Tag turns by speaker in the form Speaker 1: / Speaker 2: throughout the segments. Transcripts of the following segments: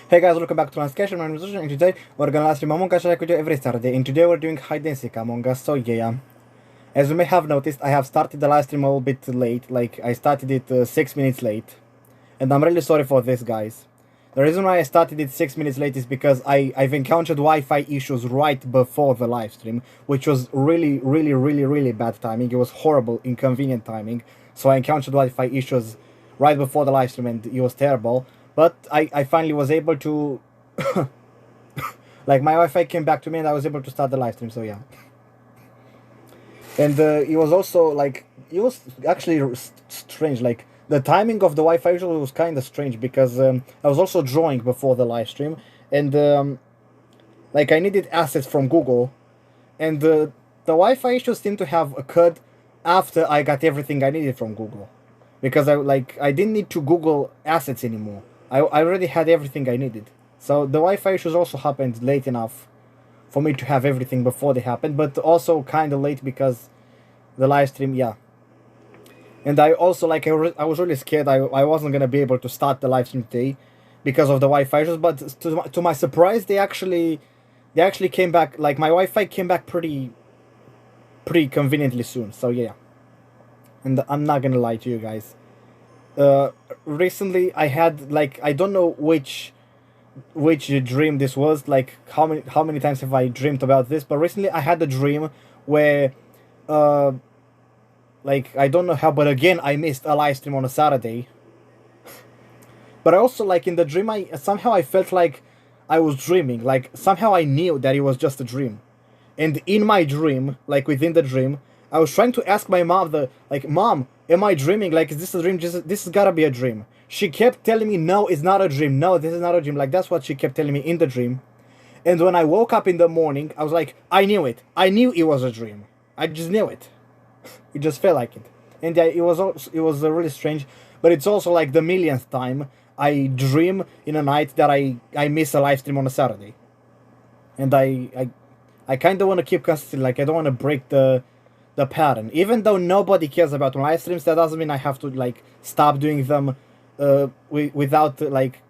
Speaker 1: Hey guys, welcome back to Lonste. My name is Zushan, and today we're gonna stream Among Us like we do every Saturday. And today we're doing hide and seek Among Us. So yeah, as you may have noticed, I have started the live stream a little bit late. Like I started it 6 minutes late, and I'm really sorry for this, guys. The reason why I started it 6 minutes late is because I've encountered Wi-Fi issues right before the live stream, which was really bad timing. It was horrible, inconvenient timing. So I encountered Wi-Fi issues right before the live stream, and it was terrible. But I finally was able to, like my Wi-Fi came back to me, and I was able to start the live stream. So yeah. And it was also like it was actually strange. Like the timing of the Wi-Fi usually was kind of strange because I was also drawing before the live stream, and like I needed assets from Google, and the Wi-Fi issues seemed to have occurred after I got everything I needed from Google, because I didn't need to Google assets anymore. I already had everything I needed. So the Wi-Fi issues also happened late enough for me to have everything before they happened, but also kind of late because the live stream, yeah. And I also, like, I was really scared I wasn't going to be able to start the live stream today because of the Wi-Fi issues, but to my surprise, they actually came back, like, my Wi-Fi came back pretty conveniently soon, so yeah. And I'm not going to lie to you guys. Recently, I had, like, I don't know which dream this was, like how many times have I dreamed about this, but recently I had a dream where like I don't know how, but again I missed a live stream on a Saturday. But I also, like, in the dream, I felt like I was dreaming, like somehow I knew that it was just a dream. And in my dream, like within the dream, I was trying to ask my mom, Mom, am I dreaming? Like, is this a dream? This has gotta be a dream. She kept telling me, no, it's not a dream. No, this is not a dream. Like, that's what she kept telling me in the dream. And when I woke up in the morning, I was like, I knew it. I knew it was a dream. I just knew it. It just felt like it. And it was really strange. But it's also like the millionth time I dream in a night that I miss a live stream on a Saturday. And I kind of want to keep consistent. Like, I don't want to break the pattern. Even though nobody cares about my live streams, that doesn't mean I have to, like, stop doing them without, like,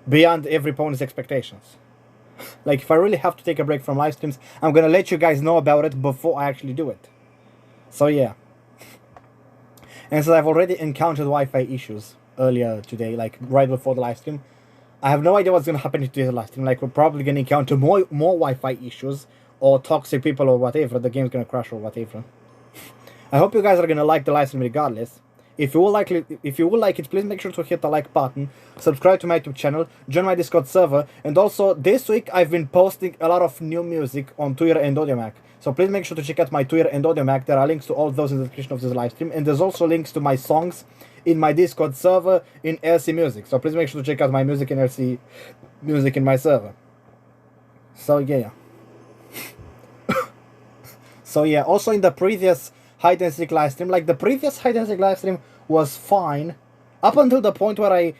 Speaker 1: beyond every opponent's expectations. Like, if I really have to take a break from live streams, I'm gonna let you guys know about it before I actually do it. So yeah. And so I've already encountered Wi-Fi issues earlier today, like right before the live stream. I have no idea what's gonna happen to today's live stream. Like, we're probably gonna encounter more Wi-Fi issues, or toxic people, or whatever. The game's gonna crash or whatever. I hope you guys are gonna like the live stream regardless. If you would like it, please make sure to hit the like button, subscribe to my YouTube channel, join my Discord server, and also this week I've been posting a lot of new music on Twitter and AudioMac. So please make sure to check out my Twitter and AudioMac. There are links to all those in the description of this live stream, and there's also links to my songs in my Discord server in LC Music. So please make sure to check out my music in LC Music in my server. So yeah. So yeah, also in the previous hide and seek live stream, like the previous hide and seek live stream was fine up until the point where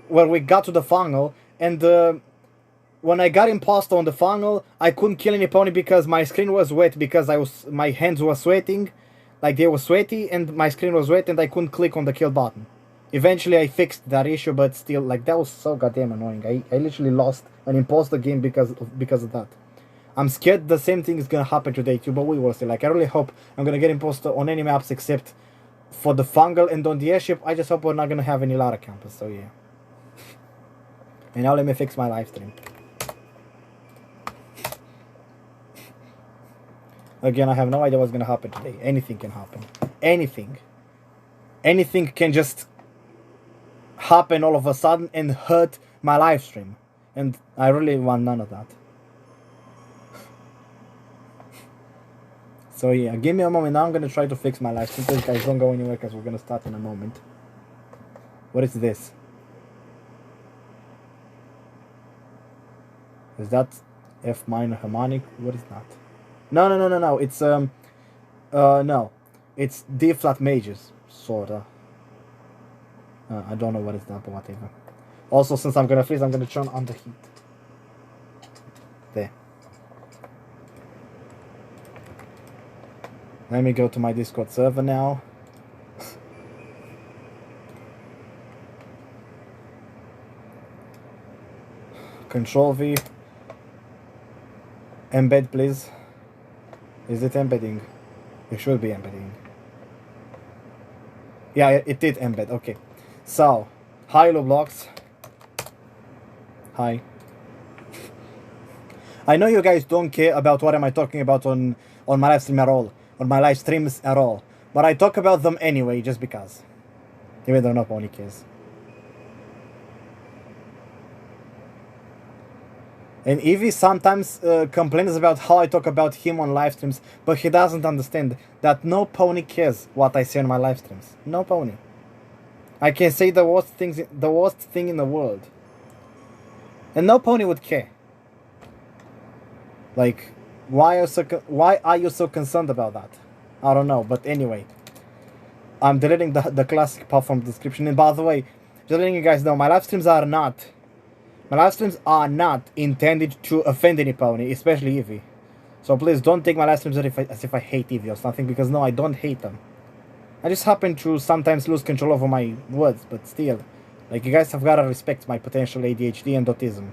Speaker 1: where we got to the funnel, and when I got imposter on the funnel, I couldn't kill any pony because my screen was wet, because my hands were sweating, like they were sweaty, and my screen was wet, and I couldn't click on the kill button. Eventually I fixed that issue, but still, like, that was so goddamn annoying. I literally lost an imposter game because of that. I'm scared the same thing is gonna happen today too, but we will see. Like, I really hope I'm gonna get imposter on any maps except for the fungal, and on the airship, I just hope we're not gonna have any ladder campers, so yeah. And now let me fix my live stream. Again, I have no idea what's gonna happen today. Anything can happen. Anything. Anything can just happen all of a sudden and hurt my live stream. And I really want none of that. So yeah, give me a moment. Now I'm gonna try to fix my live stream. Please, guys, don't go anywhere because we're gonna start in a moment. What is this? Is that F minor harmonic? What is that? No. It's no. It's D flat majors, sorta. I don't know what is that, but whatever. Also, since I'm gonna freeze, I'm gonna turn on the heat. There. Let me go to my Discord server now. Control V. Embed, please. Is it embedding? It should be embedding. Yeah, it did embed. Okay. So, hi, Loblox. Hi. I know you guys don't care about what am I talking about on my live stream at all. On my live streams at all. But I talk about them anyway, just because. Even though nobody cares. And Evie sometimes complains about how I talk about him on live streams, but he doesn't understand that no pony cares what I say on my live streams. No pony. I can say the worst thing in the world, and no pony would care. Like, why are you so concerned about that? I don't know, but anyway, I'm deleting the classic part from the description. And by the way, just letting you guys know, my live streams are not intended to offend any pony, especially Eevee. So please don't take my live streams as if I hate Eevee or something, because no, I don't hate them. I just happen to sometimes lose control over my words, but still, like, you guys have gotta respect my potential ADHD and autism.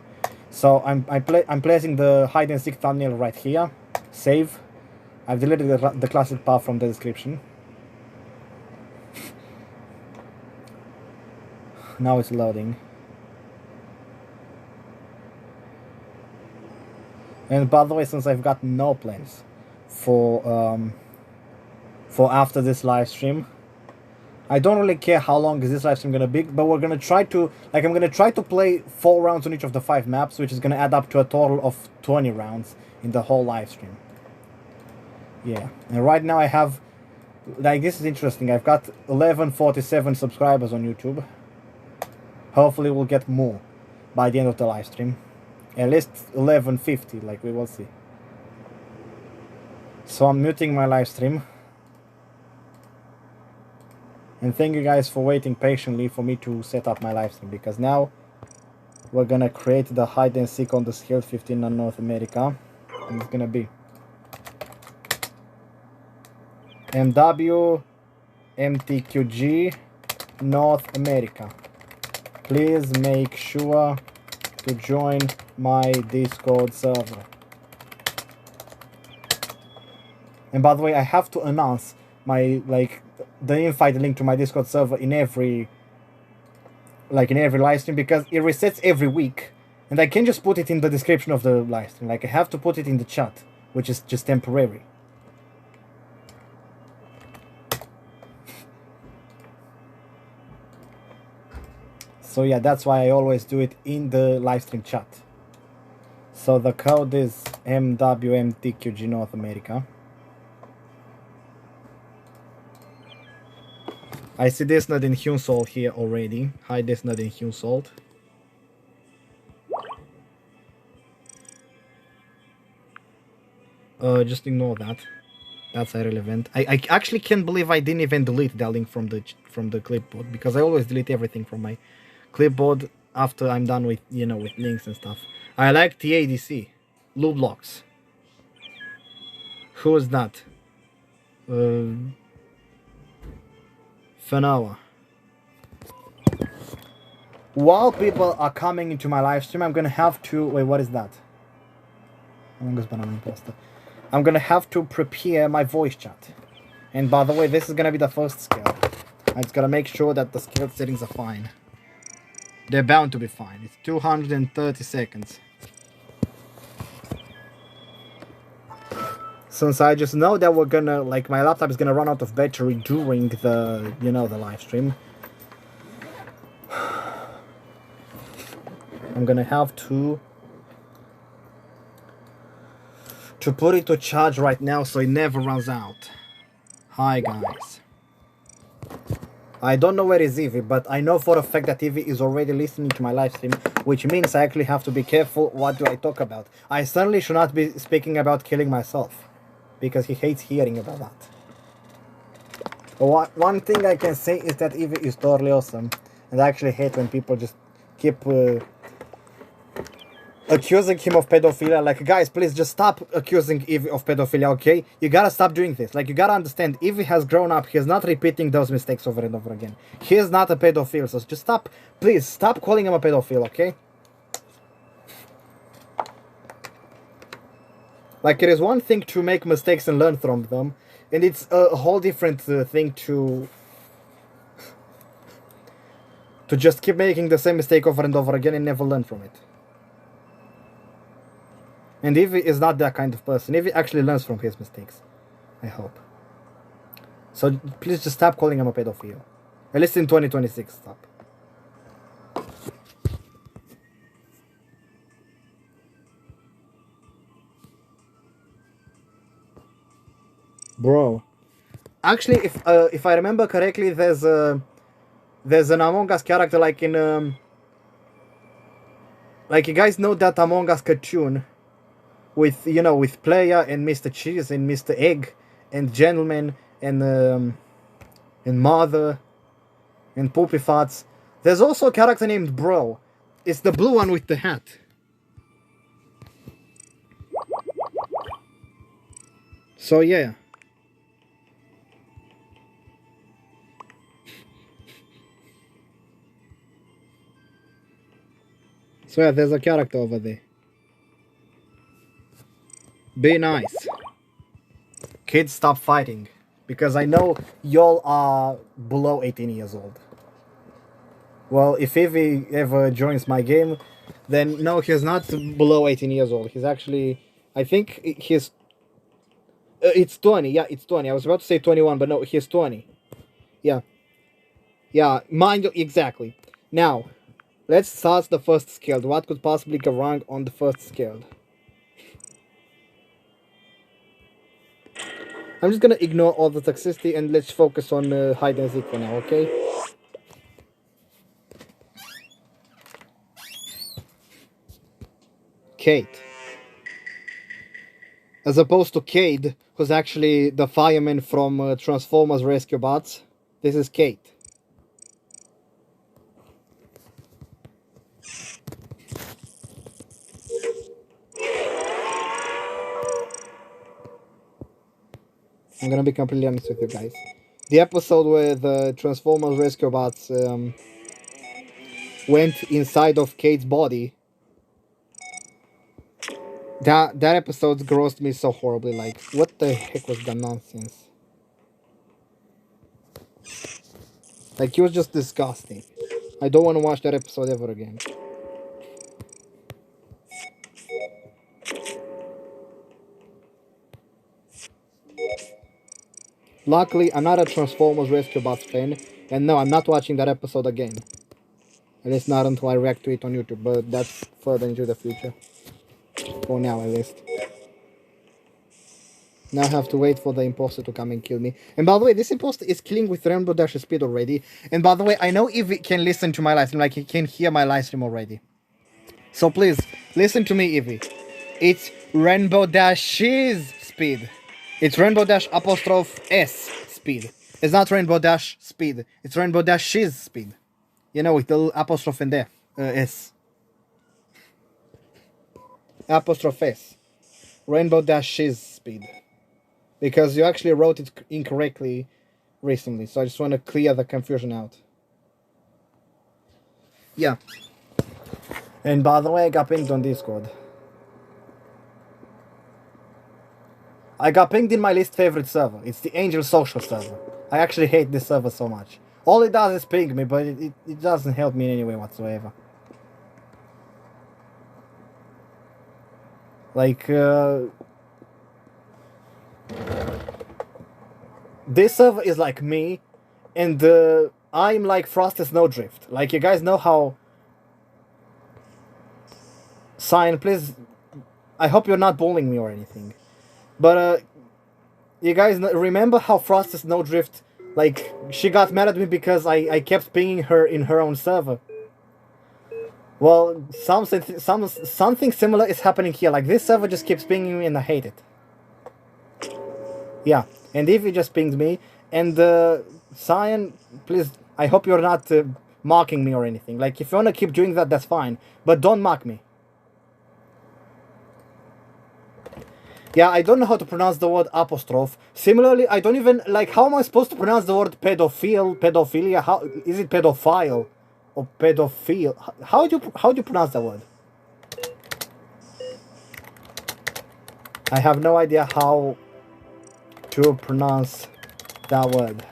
Speaker 1: So I'm placing the hide and seek thumbnail right here. Save. I've deleted the classic part from the description. Now it's loading. And by the way, since I've got no plans for after this live stream, I don't really care how long is this live stream gonna be, but we're gonna try to, like, I'm gonna try to play 4 rounds on each of the 5 maps, which is gonna add up to a total of 20 rounds in the whole live stream. Yeah, and right now I have, like, this is interesting, I've got 1147 subscribers on YouTube. Hopefully we'll get more by the end of the live stream. At least 1150, like, we will see. So I'm muting my live stream. And thank you guys for waiting patiently for me to set up my live stream, because now we're gonna create the hide and seek on the scale 15 on North America. And it's gonna be MW MTQG North America. Please make sure to join my Discord server. And by the way, I have to announce my, like, the invite link to my Discord server in every live stream, because it resets every week, and I can't just put it in the description of the live stream. Like, I have to put it in the chat, which is just temporary. So yeah, that's why I always do it in the live stream chat. So the code is MWMTQG North America. I see Desnod in Hunsalt here already. Hi Desnod in Hunsalt. Just ignore that. That's irrelevant. I actually can't believe I didn't even delete that link from the clipboard, because I always delete everything from my clipboard after I'm done with, you know, with links and stuff. I like the ADC. Lublox. Who is that? Fanawa. While people are coming into my live stream, I'm gonna have to... Wait, what is that? I'm gonna have to prepare my voice chat. And by the way, this is gonna be the first scale. I just gotta make sure that the scale settings are fine. They're bound to be fine. It's 230 seconds. Since I just know that we're gonna, like, my laptop is gonna run out of battery during the, you know, the live stream, I'm gonna have to put it to charge right now so it never runs out. Hi guys. I don't know where is Eevee, but I know for a fact that Eevee is already listening to my live stream, which means I actually have to be careful what do I talk about. I certainly should not be speaking about killing myself, because he hates hearing about that. One thing I can say is that Eevee is totally awesome, and I actually hate when people just keep accusing him of pedophilia. Like, guys, please just stop accusing Eevee of pedophilia, okay? You gotta stop doing this. Like, you gotta understand, Eevee has grown up. He's not repeating those mistakes over and over again. He is not a pedophile, so just stop. Please, stop calling him a pedophile, okay? Like, it is one thing to make mistakes and learn from them, and it's a whole different thing to just keep making the same mistake over and over again and never learn from it. And Evie is not that kind of person. Evie actually learns from his mistakes. I hope. So please just stop calling him a pedophile. At least in 2026, stop. Bro. Actually, if I remember correctly, there's an Among Us character like in like, you guys know that Among Us cartoon with, you know, with Player and Mr. Cheese and Mr. Egg and Gentleman and Mother and Poopy Farts. There's also a character named Bro. It's the blue one with the hat. So yeah. So yeah, there's a character over there. Be nice. Kids, stop fighting. Because I know y'all are below 18 years old. Well, if Evie ever joins my game, then no, he's not below 18 years old. He's actually, I think he's... it's 20, yeah, it's 20. I was about to say 21, but no, he's 20. Yeah. Yeah, mind you, exactly. Now, let's start the first skill. What could possibly go wrong on the first skill? I'm just gonna ignore all the toxicity and let's focus on hide and seek for now, okay? Kate. As opposed to Cade, who's actually the fireman from Transformers Rescue Bots. This is Kate. I'm gonna be completely honest with you guys. The episode where the Transformers Rescue Bots went inside of Kate's body, that episode grossed me so horribly. Like, what the heck was that nonsense? Like, it was just disgusting. I don't want to watch that episode ever again. Luckily, I'm not a Transformers Rescue Bots fan, and no, I'm not watching that episode again. At least not until I react to it on YouTube, but that's further into the future. For now, at least. Now I have to wait for the imposter to come and kill me. And by the way, this imposter is killing with Rainbow Dash speed already. And by the way, I know Evie can listen to my live stream, like he can hear my live stream already. So please, listen to me, Evie. It's Rainbow Dash's speed. It's Rainbow Dash apostrophe S speed. It's not Rainbow Dash speed. It's Rainbow Dash's speed. You know, with the apostrophe in there. S. Apostrophe S. Rainbow Dash's speed. Because you actually wrote it incorrectly recently. So I just want to clear the confusion out. Yeah. And by the way, I got pinged on Discord. I got pinged in my least favorite server. It's the Angel Social server. I actually hate this server so much. All it does is ping me, but it doesn't help me in any way whatsoever. Like, this server is like me, and I'm like Frosted Snowdrift. Like, you guys know how... Sign, please... I hope you're not bullying me or anything. But, you guys remember how Frosted Snowdrift, like, she got mad at me because I kept pinging her in her own server? Well, something similar is happening here. Like, this server just keeps pinging me and I hate it. Yeah, and Evie just pinged me. And, Cyan, please, I hope you're not mocking me or anything. Like, if you want to keep doing that, that's fine. But don't mock me. Yeah, I don't know how to pronounce the word apostrophe. Similarly, I don't even, like, how am I supposed to pronounce the word pedophile, pedophilia? How, is it pedophile? Or pedophile? How do you pronounce that word? I have no idea how to pronounce that word.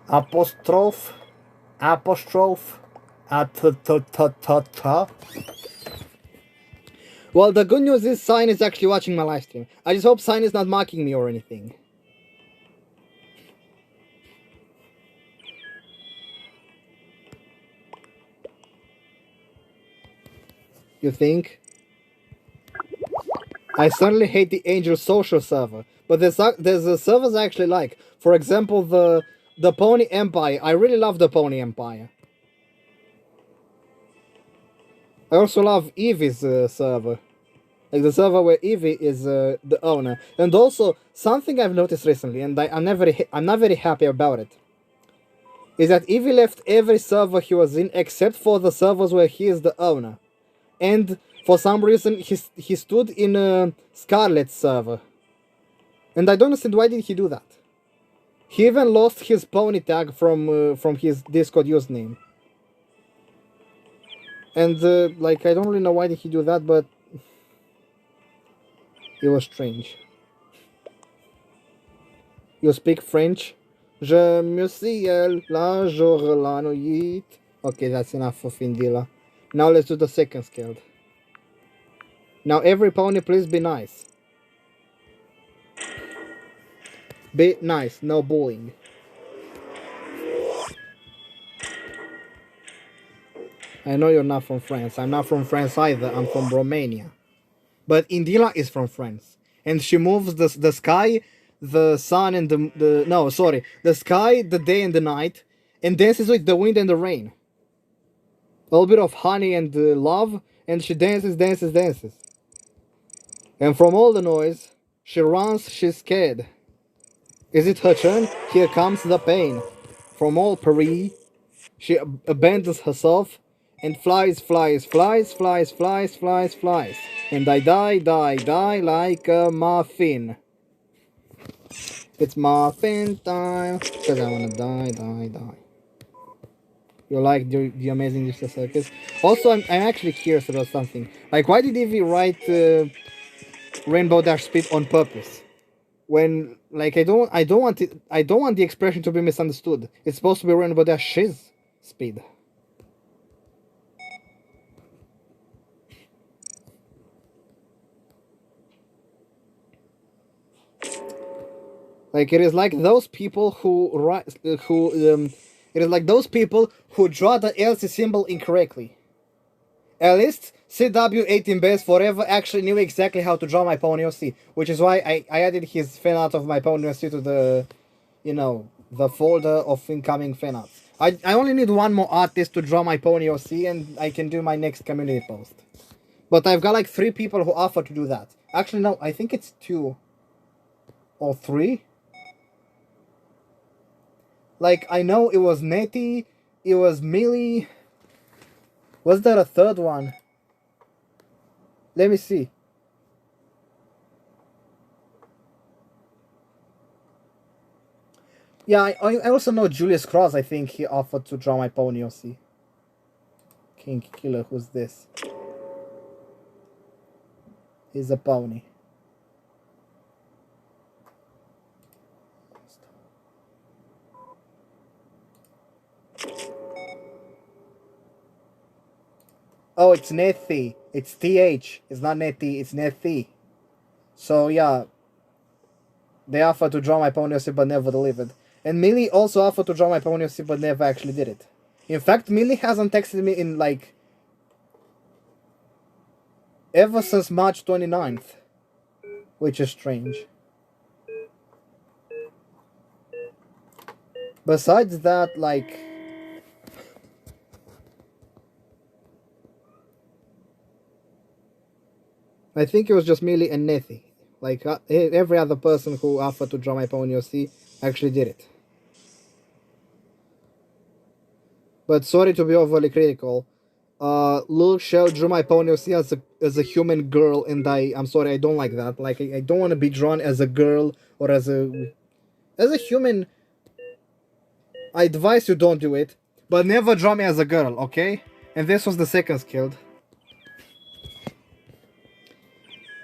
Speaker 1: Apostrophe. Well, the good news is Sign is actually watching my live stream. I just hope Sign is not mocking me or anything. You think? I certainly hate the Angel Social server, but there's the servers I actually like. For example, the Pony Empire. I really love the Pony Empire. I also love Eevee's server. Like the server where Eevee is the owner. And also, something I've noticed recently, and I'm not very happy about it, is that Eevee left every server he was in except for the servers where he is the owner. And for some reason, he stood in Scarlet's server. And I don't understand why did he do that. He even lost his pony tag from his Discord username. And like I don't really know why did he do that, but it was strange. You speak French? Je me ciel la jour la nuit. Okay, that's enough of Indila. Now let's do the second skill. Now every pony, please be nice. Be nice, no bullying. I know you're not from France. I'm not from France either. I'm from Romania. But Indila is from France. And she moves the sky, the sun, and the sky, the day, and the night, and dances with the wind and the rain. A little bit of honey and love, and she dances. And from all the noise, she runs, she's scared. Is it her turn? Here comes the pain. From all Paris, she abandons herself and flies. And I die like a muffin. It's muffin time, cause I wanna die. You like the Amazing Useless Circus? Also, I'm actually curious about something. Like, why did Eevee write Rainbow Dash Speed on purpose? When, like, I don't want the expression to be misunderstood. It's supposed to be Rainbow Dash Shiz Speed. Like, it is like those people who draw the LC symbol incorrectly. At least CW18base forever actually knew exactly how to draw my Pony OC, which is why I added his fan art of my Pony OC to the, the folder of incoming fan arts. I only need one more artist to draw my Pony OC and I can do my next community post. But I've got like 3 people who offer to do that. Actually, no, I think it's 2 or 3. Like, I know it was Nettie, it was Millie. Was there a third one? Let me see. Yeah, I also know Julius Cross, I think he offered to draw my Pony OC. King Killer, who's this? He's a pony. Oh, it's Nethy. It's TH. It's not Nethy, it's Nethy. So, yeah. They offered to draw my Pony OC but never delivered. And Millie also offered to draw my Pony OC but never actually did it. In fact, Millie hasn't texted me in, like, ever since March 29th. Which is strange. Besides that, like... I think it was just Millie and Nethy. Like, every other person who offered to draw my Pony OC actually did it. But sorry to be overly critical. Lil Shell drew my Pony OC as a human girl, and I'm sorry, I don't like that. Like, I don't want to be drawn as a girl or as a human. I advise you don't do it, but never draw me as a girl, okay? And this was the second skill.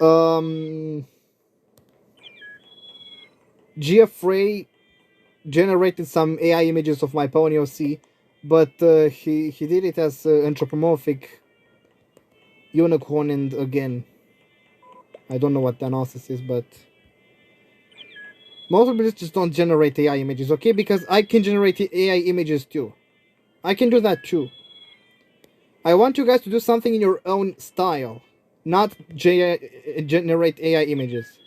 Speaker 1: Um, GFray generated some AI images of my Pony OC, but he did it as anthropomorphic unicorn, and again, I don't know what the analysis is, but most people just don't generate AI images, okay? Because I can generate AI images too. I can do that too. I want you guys to do something in your own style, not generate AI images.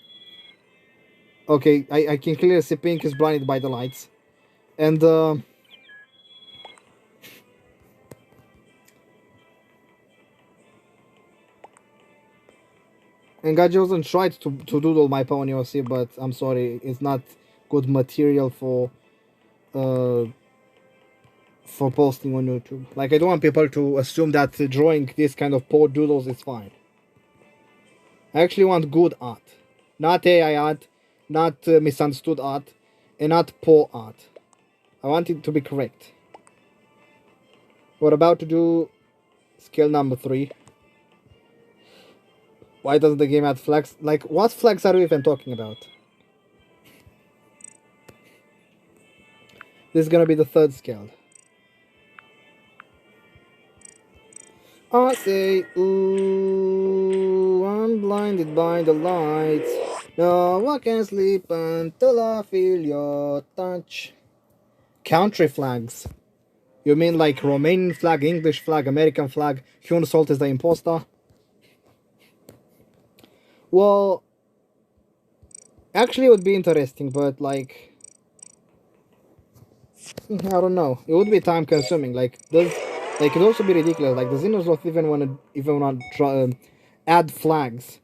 Speaker 1: Okay, I can clearly see Pink is blinded by the lights. And God Johnson tried to doodle my Pony OC, but I'm sorry, it's not good material uh, for posting on YouTube. Like, I don't want people to assume that drawing this kind of poor doodles is fine. I actually want good art. Not AI art, not misunderstood art, and not poor art. I want it to be correct. We're about to do skill number 3. Why doesn't the game add flags? Like, what flags are we even talking about? This is gonna be the 3rd skill. I say, ooh, I'm blinded by the lights. No, I can't sleep until I feel your touch. Country flags. You mean like Romanian flag, English flag, American flag? Human Salt is the imposter? Well, actually it would be interesting, but like, I don't know. It would be time consuming. Like, it could also be ridiculous. Like, the Xenos even want to add flags.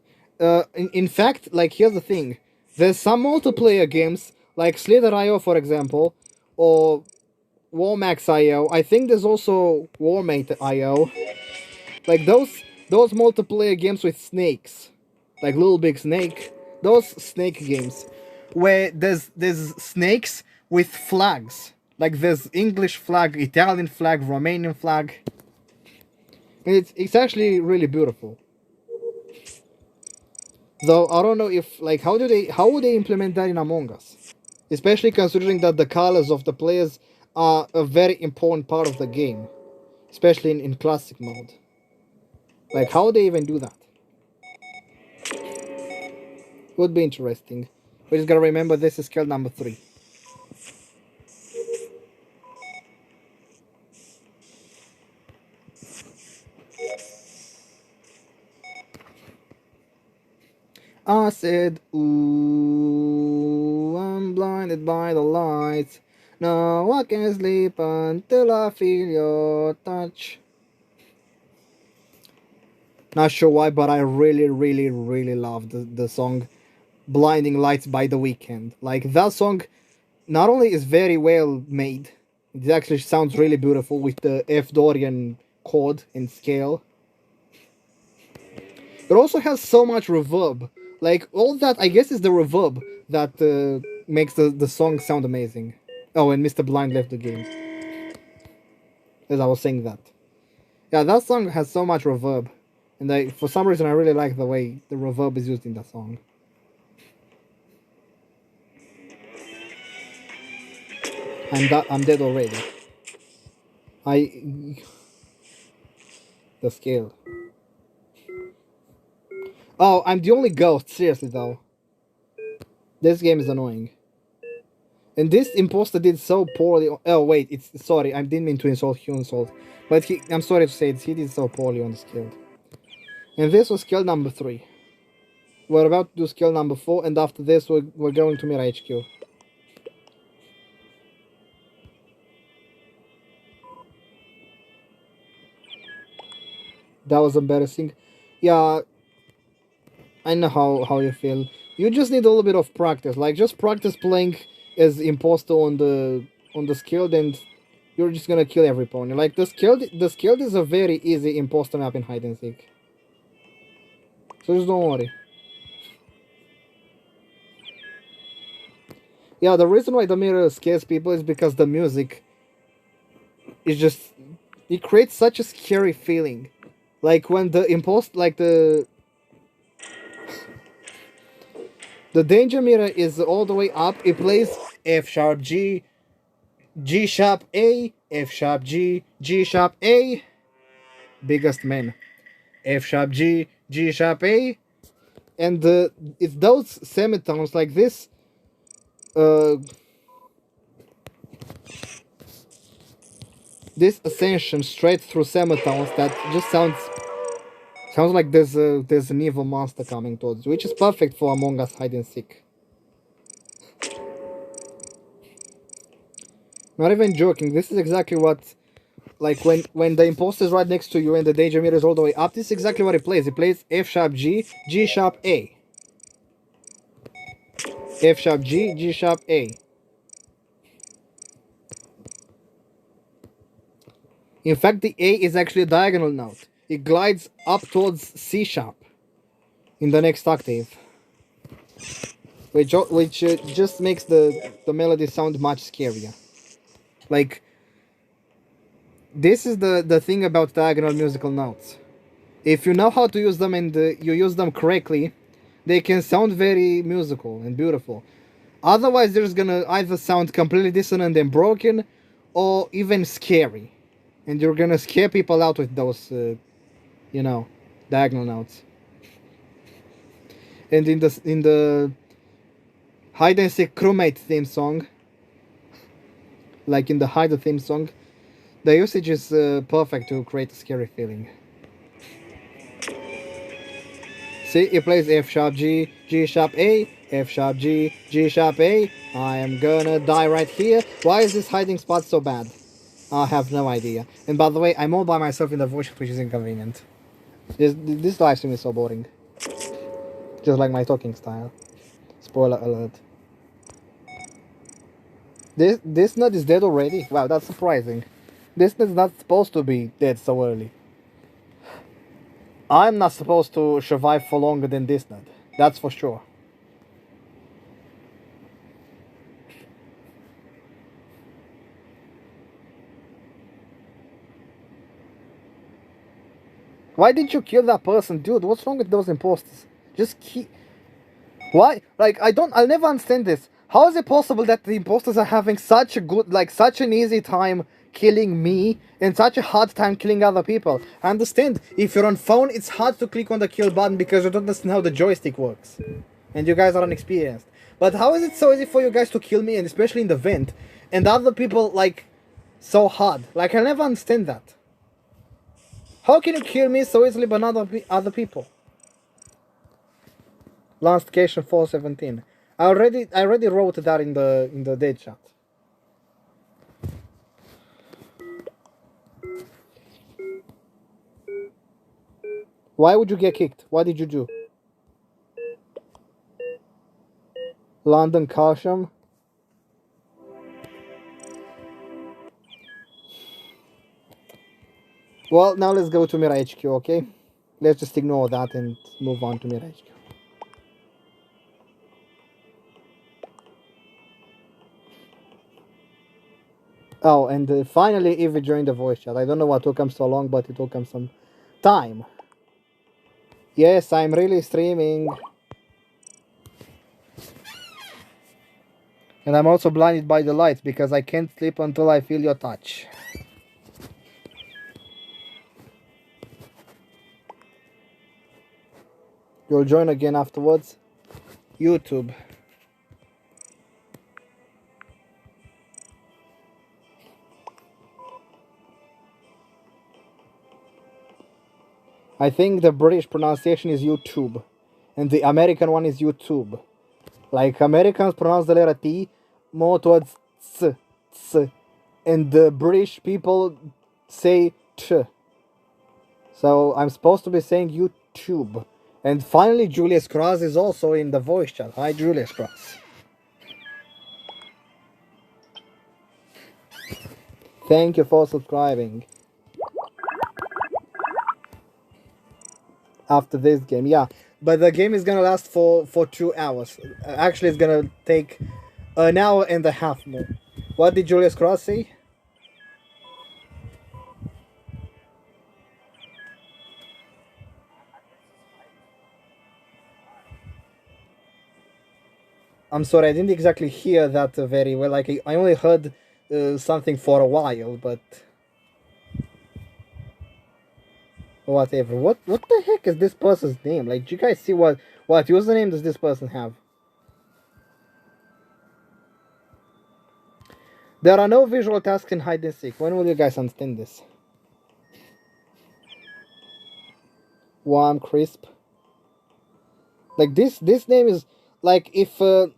Speaker 1: In fact, like, here's the thing. There's some multiplayer games, like Slither.io, for example, or Warmax.io. I think there's also Warmate.io. Like, those multiplayer games with snakes. Like Little Big Snake. Those snake games. Where there's snakes with flags. Like, there's English flag, Italian flag, Romanian flag. And it's actually really beautiful. Though I don't know if, like, how would they implement that in Among Us? Especially considering that the colors of the players are a very important part of the game. Especially in classic mode. Like, how would they even do that? Would be interesting. We just gotta remember this is skill number 3. I said, ooh, I'm blinded by the lights. No, I can't sleep until I feel your touch. Not sure why, but I really, really, really love the song Blinding Lights by The Weeknd. Like, that song not only is very well made, it actually sounds really beautiful with the F Dorian chord and scale. It also has so much reverb. Like, all that, I guess, is the reverb that makes the song sound amazing. Oh, and Mr. Blind left the game. As I was saying that. Yeah, that song has so much reverb. And for some reason, I really like the way the reverb is used in that song. I'm dead already. The scale. Oh, I'm the only ghost. Seriously, though. This game is annoying. And this imposter did so poorly. Oh, wait. Sorry, I didn't mean to insult Human Salt. But I'm sorry to say it, he did so poorly on the skill. And this was skill number 3. We're about to do skill number 4, and after this, we're going to Mira HQ. That was embarrassing. Yeah, I know how you feel. You just need a little bit of practice. Like, just practice playing as imposter on the skilled, and you're just gonna kill every pony. Like, the skilled is a very easy imposter map in hide and seek. So just don't worry. Yeah, the reason why the mirror scares people is because the music is just, it creates such a scary feeling. Like when the The danger meter is all the way up. It plays F sharp G, G sharp A, F sharp G, G sharp A. Biggest man. F sharp G, G sharp A. And it's those semitones like this. This ascension straight through semitones that just sounds like there's an evil monster coming towards you, which is perfect for Among Us hide and seek. Not even joking. This is exactly what, like when the imposter is right next to you and the danger meter is all the way up. This is exactly what it plays. It plays F sharp G, G sharp A, F sharp G, G sharp A. In fact, the A is actually a diagonal note. It glides up towards C sharp in the next octave, which just makes the melody sound much scarier. Like, this is the thing about diagonal musical notes. If you know how to use them and you use them correctly, they can sound very musical and beautiful. Otherwise, they're just gonna either sound completely dissonant and broken, or even scary, and you're gonna scare people out with those, you know, diagonal notes. And in the hide and seek crewmate theme song, like in the hide theme song, the usage is perfect to create a scary feeling. See, it plays F sharp G, G sharp A, F sharp G, G sharp A. I am gonna die right here. Why is this hiding spot so bad? I have no idea. And by the way, I'm all by myself in the voice, which is inconvenient. This live stream is so boring. Just like my talking style. Spoiler alert. This nut is dead already? Wow, that's surprising. This nut is not supposed to be dead so early. I'm not supposed to survive for longer than this nut. That's for sure. Why didn't you kill that person? Dude, what's wrong with those imposters? Just keep... Why? Like, I'll never understand this. How is it possible that the imposters are having such a good, like, such an easy time killing me and such a hard time killing other people? I understand, if you're on phone, it's hard to click on the kill button because you don't understand how the joystick works. And you guys are inexperienced. But how is it so easy for you guys to kill me, and especially in the vent, and other people, like, so hard? Like, I'll never understand that. How can you kill me so easily but not other people? Last Cation 417. I already wrote that in the dead chat. Why would you get kicked? What did you do? London Calcium. Well, now let's go to Mira HQ, okay? Let's just ignore that and move on to Mira HQ. Oh, and finally Evie joined the voice chat. I don't know what took him so long, but it took him some time. Yes, I'm really streaming. And I'm also blinded by the lights because I can't sleep until I feel your touch. You'll join again afterwards. YouTube. I think the British pronunciation is YouTube, and the American one is YouTube. Like, Americans pronounce the letter T more towards ts, ts, and the British people say ch. So I'm supposed to be saying YouTube. And finally, Julius Cross is also in the voice chat. Hi, Julius Cross. Thank you for subscribing. After this game, yeah. But the game is gonna last for 2 hours. Actually, it's gonna take an hour and a half more. What did Julius Cross say? I'm sorry, I didn't exactly hear that very well. Like, I only heard something for a while, but whatever. What the heck is this person's name? Like, do you guys see what username does this person have? There are no visual tasks in hide and seek. When will you guys understand this? Warm, crisp. Like this name is like if the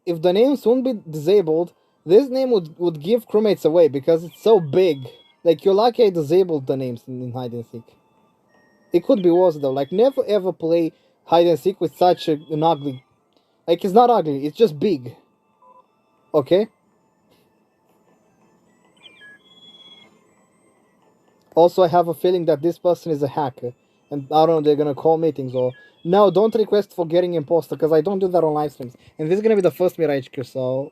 Speaker 1: names wouldn't be disabled, this name would give crewmates away because it's so big. Like, you're lucky I disabled the names in hide and seek. It could be worse though. Like, never ever play hide and seek with such an ugly. Like, it's not ugly. It's just big. Okay. Also, I have a feeling that this person is a hacker, and I don't know, they're gonna call meetings or no. Don't request for getting imposter because I don't do that on live streams. And this is gonna be the first Mirror HQ, so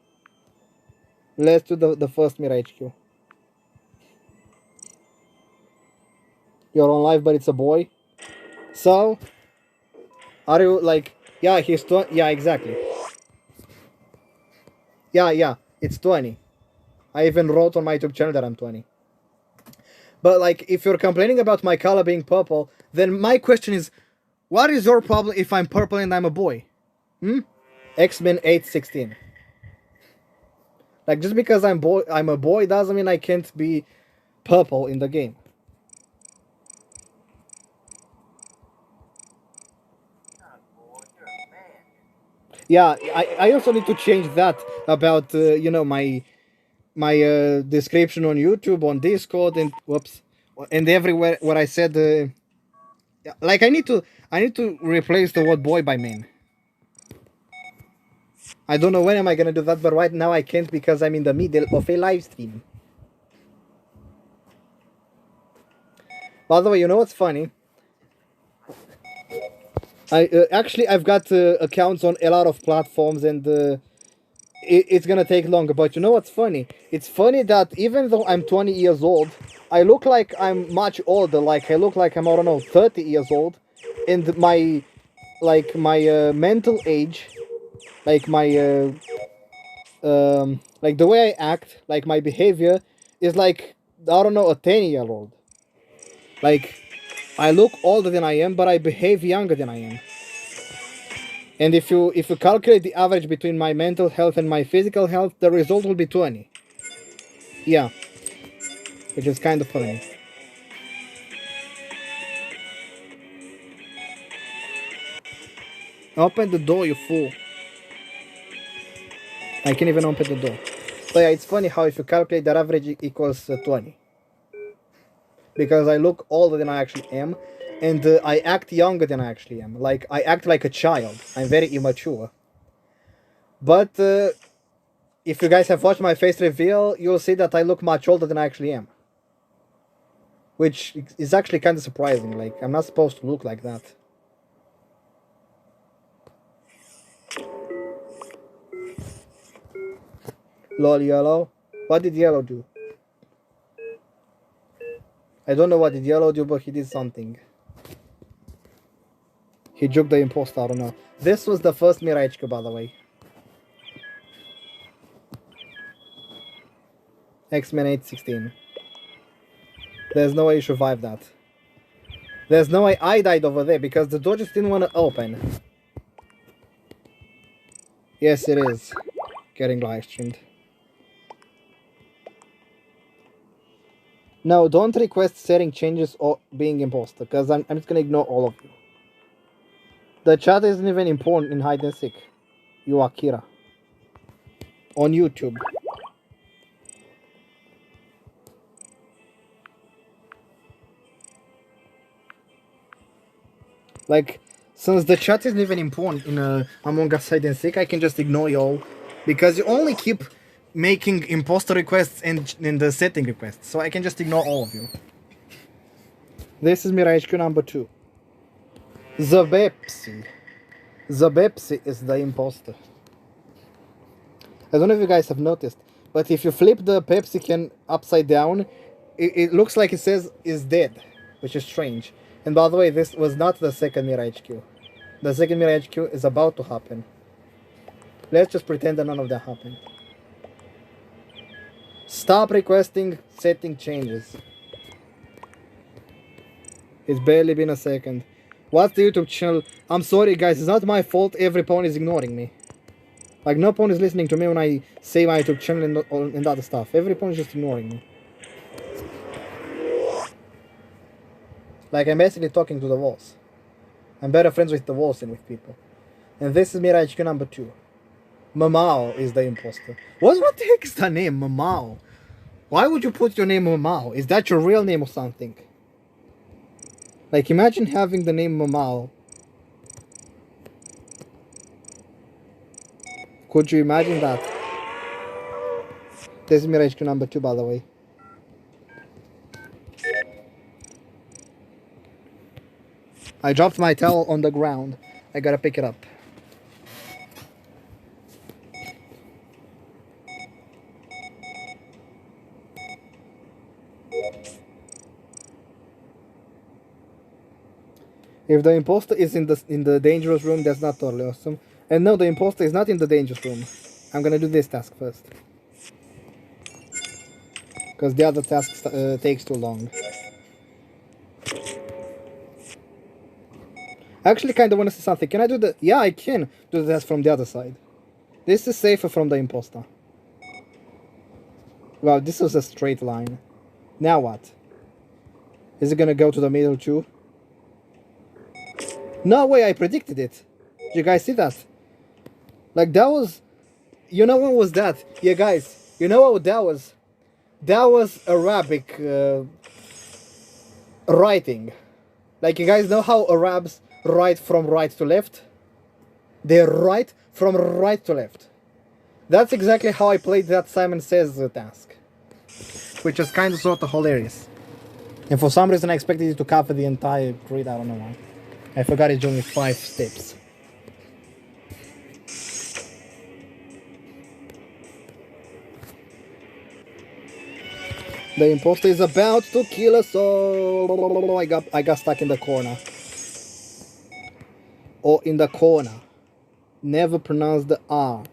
Speaker 1: let's do the first Mirror HQ. You're on live, but it's a boy. So, are you like? Yeah, he's 20. Yeah, exactly. Yeah, it's 20. I even wrote on my YouTube channel that I'm 20. But like, if you're complaining about my color being purple, then my question is, what is your problem if I'm purple and I'm a boy? X-Men 816. Like, just because I'm a boy doesn't mean I can't be purple in the game. Yeah, I also need to change that about you know, my description on YouTube, on Discord, and whoops, and everywhere where I said like, I need to replace the word boy by man. I don't know when am I gonna do that, but right now I can't because I'm in the middle of a live stream. By the way, you know what's funny? Actually, I've got accounts on a lot of platforms, and it's gonna take longer. But you know what's funny? It's funny that even though I'm 20 years old, I look like I'm much older. Like, I look like I'm, I don't know, 30 years old, and my mental age, like my like the way I act, like my behavior, is like, I don't know, a 10-year-old. Like, I look older than I am, but I behave younger than I am. And if you calculate the average between my mental health and my physical health, the result will be 20. Yeah. Which is kind of funny. Open the door, you fool. I can't even open the door. So yeah, it's funny how if you calculate that average equals 20. Because I look older than I actually am, and I act younger than I actually am. Like, I act like a child. I'm very immature. But if you guys have watched my face reveal, you'll see that I look much older than I actually am. Which is actually kind of surprising. Like, I'm not supposed to look like that. Lol, yellow. What did yellow do? I don't know what did yellow do, but he did something. He juked the imposter, I don't know. This was the first Mirror HQ, by the way. X-Men 816. There's no way you survived that. There's no way I died over there because the door just didn't want to open. Yes, it is. Getting live streamed. No, don't request setting changes or being imposter, because I'm just gonna ignore all of you. The chat isn't even important in hide and seek. You are Kira. On YouTube. Like, since the chat isn't even important in Among Us hide and seek, I can just ignore y'all, because you only keep making imposter requests and in the setting requests, so I can just ignore all of you. This is Mirror HQ number 2. The Bepsi. The Bepsi is the imposter. I don't know if you guys have noticed, but if you flip the Pepsi can upside down, it looks like it says is dead, which is strange. And by the way, this was not the second Mirror HQ. The second Mirror HQ is about to happen. Let's just pretend that none of that happened. Stop requesting setting changes. It's barely been a second. What's the YouTube channel? I'm sorry guys, it's not my fault every pawn is ignoring me. Like no pawn is listening to me when I say my YouTube channel and other stuff. Every pawn is just ignoring me. Like I'm basically talking to the walls. I'm better friends with the walls than with people. And this is Mira HQ number 2. Mamao is the imposter. What the heck is the name, Mamao? Why would you put your name Mamao? Is that your real name or something? Like imagine having the name Mamao. Could you imagine that? This is Mira HQ number 2 by the way. I dropped my towel on the ground. I gotta pick it up. If the imposter is in the dangerous room, that's not totally awesome. And no, the imposter is not in the dangerous room. I'm gonna do this task first. Because the other task takes too long. I actually kind of want to say something. Can I do the... Yeah, I can do the task from the other side. This is safer from the imposter. Wow, this was a straight line. Now what? Is it gonna go to the middle too? No way, I predicted it. Did you guys see that? Like that was... You know what was that? Yeah guys, you know what that was? That was Arabic writing. Like you guys know how Arabs write from right to left? They write from right to left. That's exactly how I played that Simon Says task. Which is kind of sort of hilarious. And for some reason I expected it to cover the entire grid, I don't know why. I forgot it's only 5 steps. The imposter is about to kill us all. I got stuck in the corner. Or in the corner. Never pronounce the R.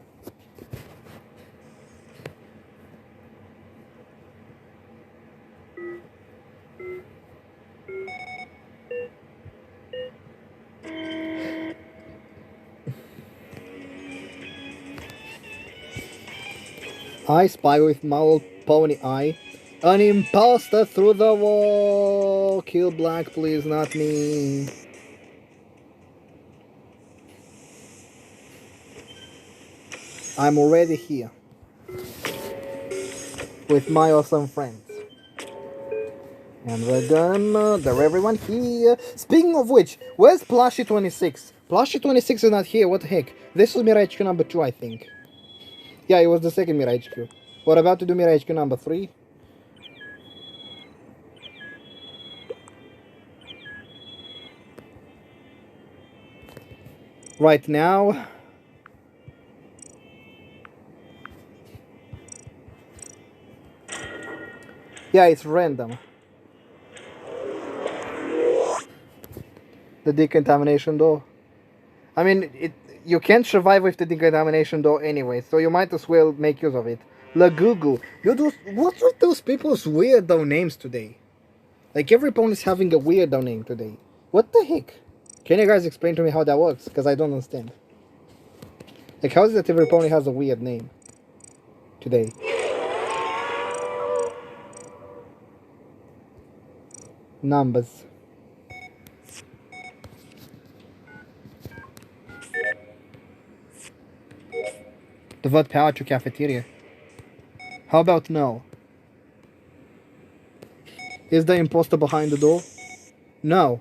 Speaker 1: I spy with my old pony eye. An imposter through the wall. Kill black, please, not me. I'm already here. With my awesome friends. And we're gonna... They're everyone here. Speaking of which, where's Plushy26? Plushy26 is not here, what the heck? This was Mira HQ number 2, I think. Yeah, it was the second Mira HQ. We're about to do Mira HQ number 3. Right now... Yeah, it's random. The decontamination door. I mean, you can't survive with the decontamination door anyway, so you might as well make use of it. Lagugu. What's with those people's weirdo names today? Like every pawn is having a weirdo name today. What the heck? Can you guys explain to me how that works? Because I don't understand. Like how is it that every pony has a weird name today? Numbers. Divert power to cafeteria. How about no? Is the imposter behind the door? No.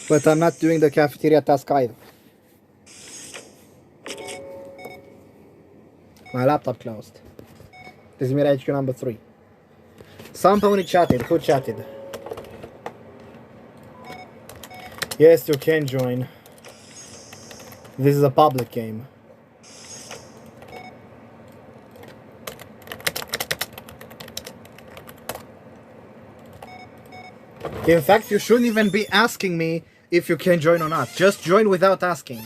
Speaker 1: But I'm not doing the cafeteria task either. My laptop closed. This is Mira HQ number 3. Some pony chatted. Who chatted? Yes, you can join. This is a public game. In fact, you shouldn't even be asking me if you can join or not. Just join without asking.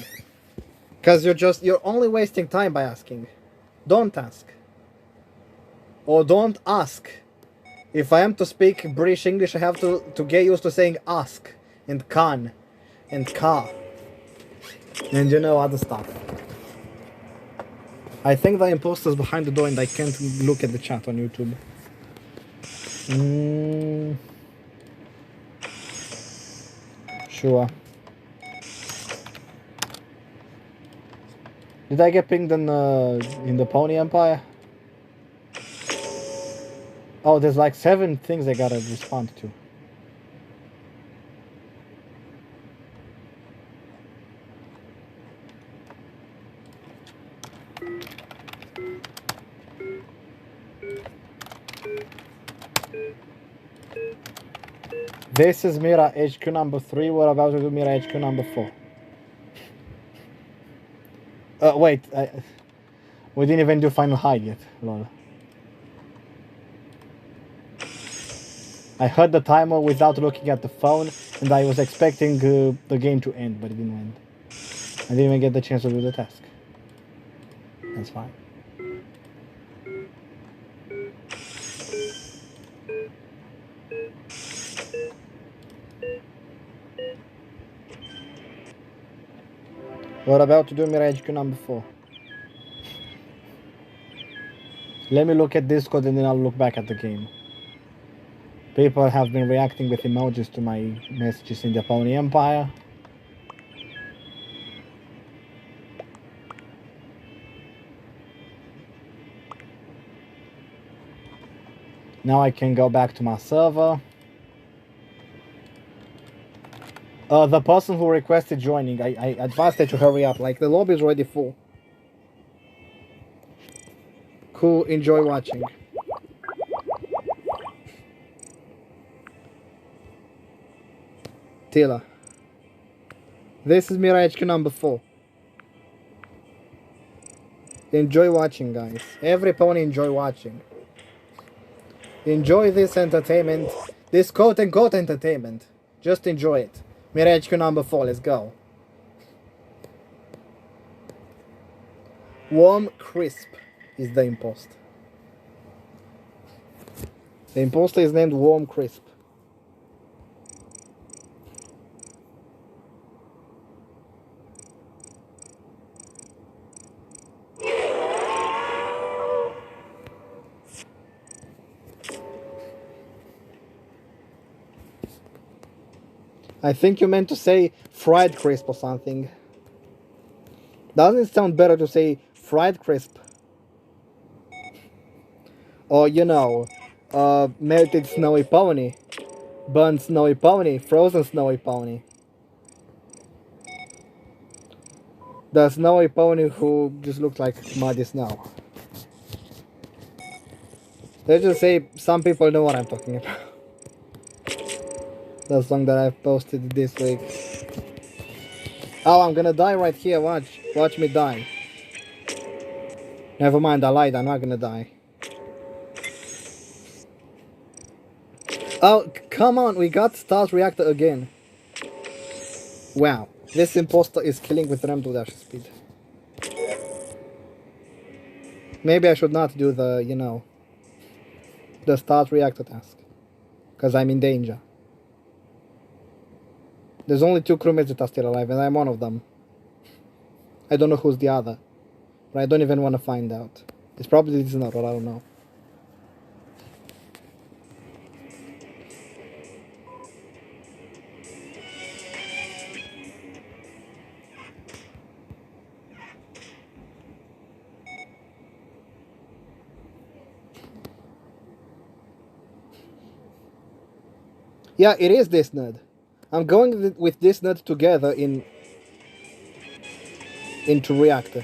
Speaker 1: Because you're only wasting time by asking. Don't ask. Or don't ask. If I am to speak British English, I have to get used to saying ask. And can. And ka. And you know, other stuff. I think the imposter's behind the door and I can't look at the chat on YouTube. Sure. Did I get pinged in the Pony Empire? Oh, there's like 7 things I gotta respond to. This is Mira HQ number 3. We're about to do Mira HQ number 4. Wait. We didn't even do final hide yet. Lol. I heard the timer without looking at the phone, and I was expecting the game to end, but it didn't end. I didn't even get the chance to do the task. That's fine. We're about to do Mira HQ number 4. Let me look at Discord and then I'll look back at the game. People have been reacting with emojis to my messages in the Pony Empire. Now I can go back to my server. The person who requested joining, I advised her to hurry up, like the lobby is already full. Cool, enjoy watching. Tila. This is Mira HQ number 4. Enjoy watching, guys. Every pony enjoy watching. Enjoy this entertainment. This quote-unquote entertainment. Just enjoy it. Mira HQ number 4, let's go. Warm Crisp is the imposter. The imposter is named Warm Crisp. I think you meant to say fried crisp or something. Doesn't it sound better to say fried crisp? Or, you know, melted snowy pony, burnt snowy pony, frozen snowy pony. The snowy pony who just looks like muddy snow. Let's just say some people know what I'm talking about. The song that I've posted this week. Oh, I'm gonna die right here, watch me die. Never mind, I lied, I'm not gonna die. Oh, come on, we got Star's reactor again. Wow, this imposter is killing with ramp to dash speed. Maybe I should not do the, you know, the Star's reactor task. Because I'm in danger. There's only 2 crewmates that are still alive, and I'm one of them. I don't know who's the other. But I don't even want to find out. It's probably this not, or I don't know. Yeah, it is this nerd. I'm going with this nerd together into reactor.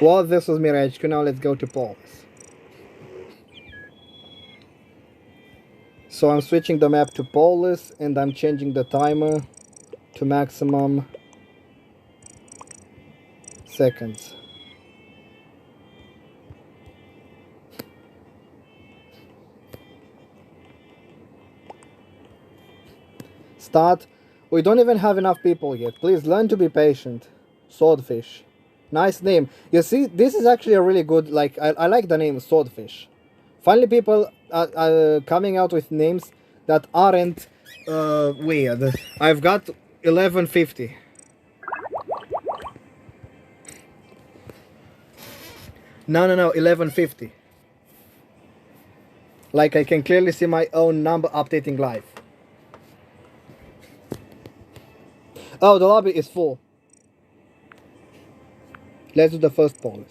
Speaker 1: Well, this was Mira HQ, now let's go to Paul's. So I'm switching the map to Paul's and I'm changing the timer to maximum seconds. Start. We don't even have enough people yet. Please learn to be patient. Swordfish. Nice name. You see, this is actually a really good, like, I like the name Swordfish. Finally people are coming out with names that aren't weird. I've got 1150. No, 1150. Like, I can clearly see my own number updating live. Oh, the lobby is full. Let's do the first poll.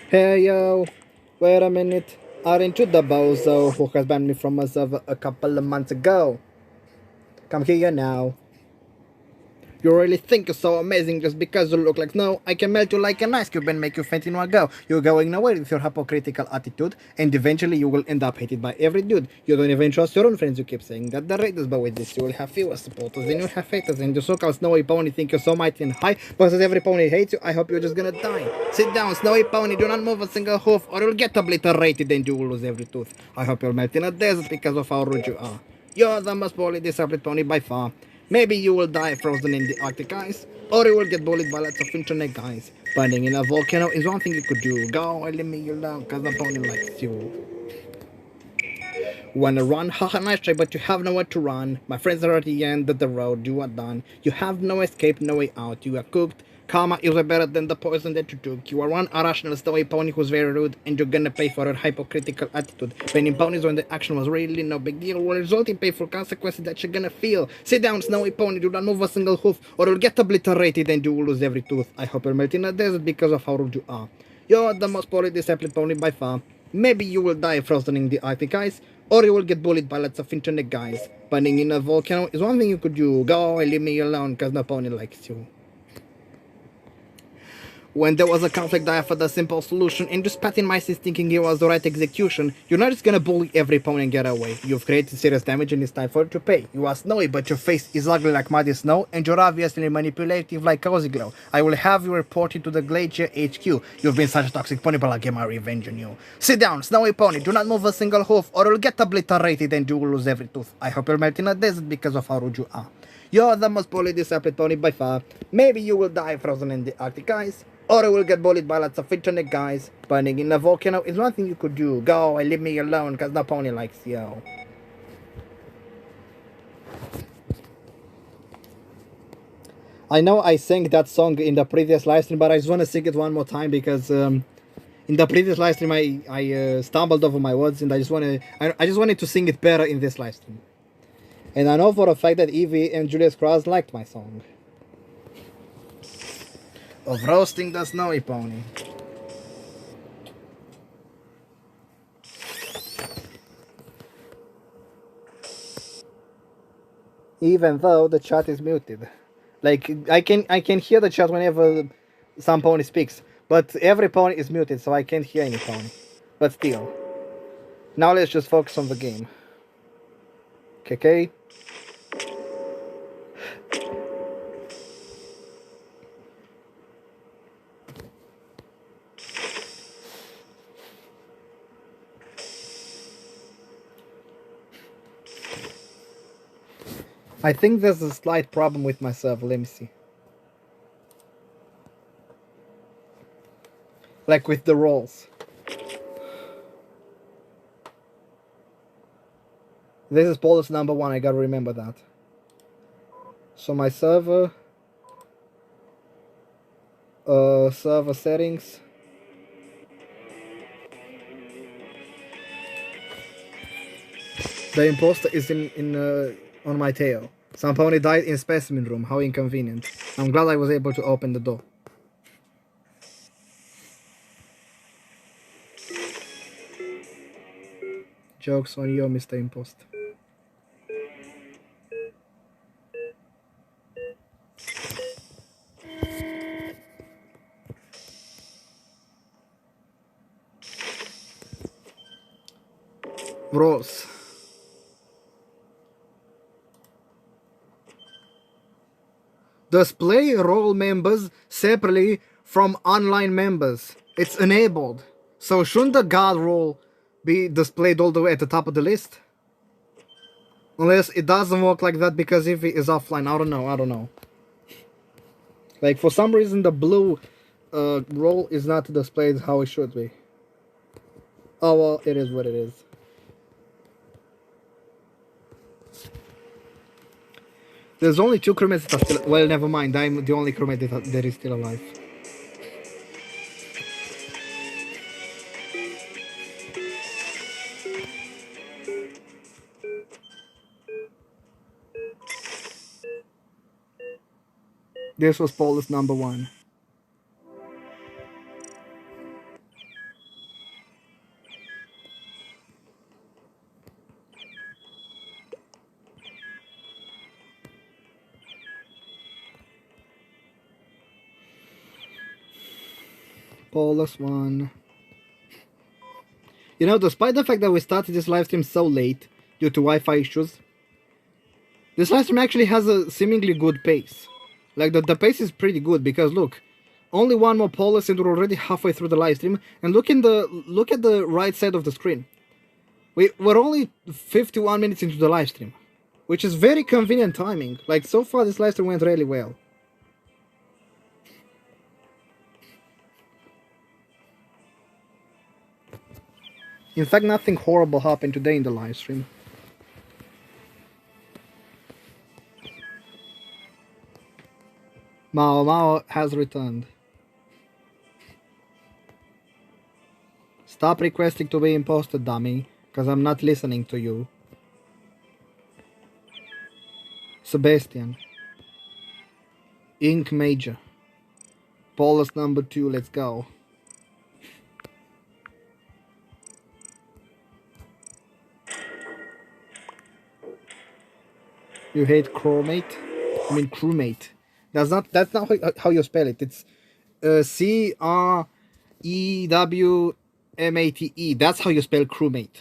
Speaker 1: Hey yo, wait a minute. Aren't you the bozo who has banned me from a server a couple of months ago? Come here now. You really think you're so amazing just because you look like snow? I can melt you like an ice cube and make you faint in one go. You're going nowhere with your hypocritical attitude, and eventually you will end up hated by every dude. You don't even trust your own friends. You keep saying that the raiders, but with this you will have fewer supporters and you'll have haters, and the so-called snowy pony think you're so mighty and high, but as every pony hates you, I hope you're just gonna die. Sit down, snowy pony, do not move a single hoof or you'll get obliterated and you will lose every tooth. I hope you'll melt in a desert because of how rude you are. You're the most poorly disciplined pony by far. Maybe you will die frozen in the Arctic ice, or you will get bullied by lots of internet guys. Burning in a volcano is one thing you could do. Go and leave me alone, cause the pony likes you. Wanna run? Haha, nice try, but you have nowhere to run. My friends are at the end of the road, you are done. You have no escape, no way out, you are cooked. Karma is better than the poison that you took. You are one irrational snowy pony who's very rude, and you're gonna pay for your hypocritical attitude. Banning ponies when the action was really no big deal will result in painful consequences that you're gonna feel. Sit down, snowy pony, do not move a single hoof, or you'll get obliterated and you will lose every tooth. I hope you'll melt in a desert because of how rude you are. You're the most poorly disciplined pony by far. Maybe you will die frozen in the Arctic ice, or you will get bullied by lots of internet guys. Burning in a volcano is one thing you could do. Go and leave me alone, cause no pony likes you. When there was a conflict, I offered a simple solution, and just patting my sis thinking it was the right execution. You're not just gonna bully every pony and get away. You've created serious damage and it's time for it to pay. You are snowy, but your face is ugly like muddy snow, and you're obviously manipulative like Cozy Glow. I will have you reported to the Glacier HQ. You've been such a toxic pony, but I'll get my revenge on you. Sit down, snowy pony, do not move a single hoof, or you'll get obliterated and you will lose every tooth. I hope you'll melt in a desert because of how rude you are. You're the most poorly disciplined pony by far. Maybe you will die frozen in the Arctic ice, or you will get bullied by lots of internet guys. Burning in a volcano is one thing you could do. Go and leave me alone, cause no pony likes you. I know I sang that song in the previous livestream, but I just want to sing it one more time because in the previous livestream I stumbled over my words, and I just wanted to sing it better in this livestream. And I know for a fact that Evie and Julius Cross liked my song of roasting the snowy pony. Even though the chat is muted. Like, I can hear the chat whenever some pony speaks, but every pony is muted, so I can't hear any pony. But still. Now let's just focus on the game. Okay? I think there's a slight problem with my server, let me see. Like with the roles. This is Paulus number 1, I gotta remember that. So my server... server settings... The imposter is on my tail. Some pony died in specimen room. How inconvenient. I'm glad I was able to open the door. Jokes on you, Mr. Imposter. Roles. Display role members separately from online members. It's enabled. So shouldn't the guard role be displayed all the way at the top of the list. Unless it doesn't work like that because if it is offline, I don't know. Like for some reason the blue role is not displayed how it should be. Oh well, it is what it is. There's only 2 crewmates that are still... Well, never mind, I'm the only crewmate that is still alive. This was Paulus number 1. Paulus 1. You know, despite the fact that we started this livestream so late due to Wi-Fi issues, this livestream actually has a seemingly good pace. Like the pace is pretty good because look, only one more Paulus and we're already halfway through the livestream. And look at the right side of the screen. We're only 51 minutes into the livestream, which is very convenient timing. Like so far, this livestream went really well. In fact, nothing horrible happened today in the livestream. Mao has returned. Stop requesting to be imposted, dummy, because I'm not listening to you. Sebastian. Ink Major. Paulus number 2, let's go. You hate crewmate? I mean crewmate. That's not how you spell it. It's C-R-E-W-M-A-T-E. That's how you spell crewmate.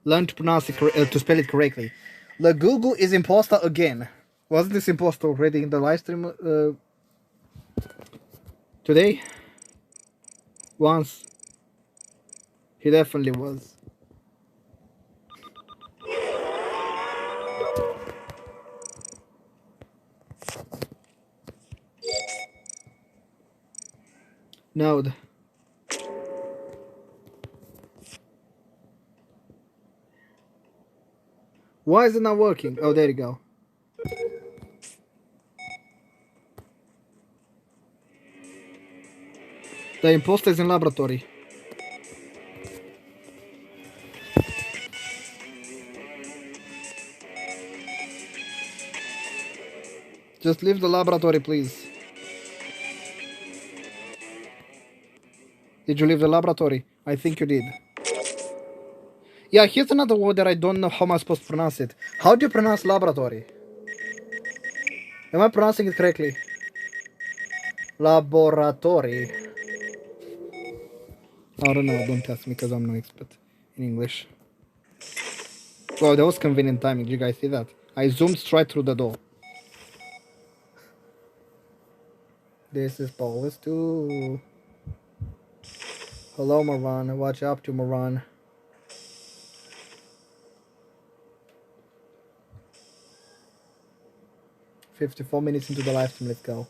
Speaker 1: Learn to pronounce it to spell it correctly. The Google is imposter again. Wasn't this imposter already in the live stream today? Once. He definitely was. Node. Why is it not working? Oh, there you go. The imposter is in laboratory. Just leave the laboratory, please. Did you leave the laboratory? I think you did. Yeah, here's another word that I don't know how am I supposed to pronounce it. How do you pronounce laboratory? Am I pronouncing it correctly? Laboratory. I don't know, don't ask me because I'm no expert in English. Wow, that was convenient timing. Did you guys see that? I zoomed straight through the door. This is Paulus 2. Hello, Moran. Watch out to Moran. $54 minutes into the live stream. Let's go.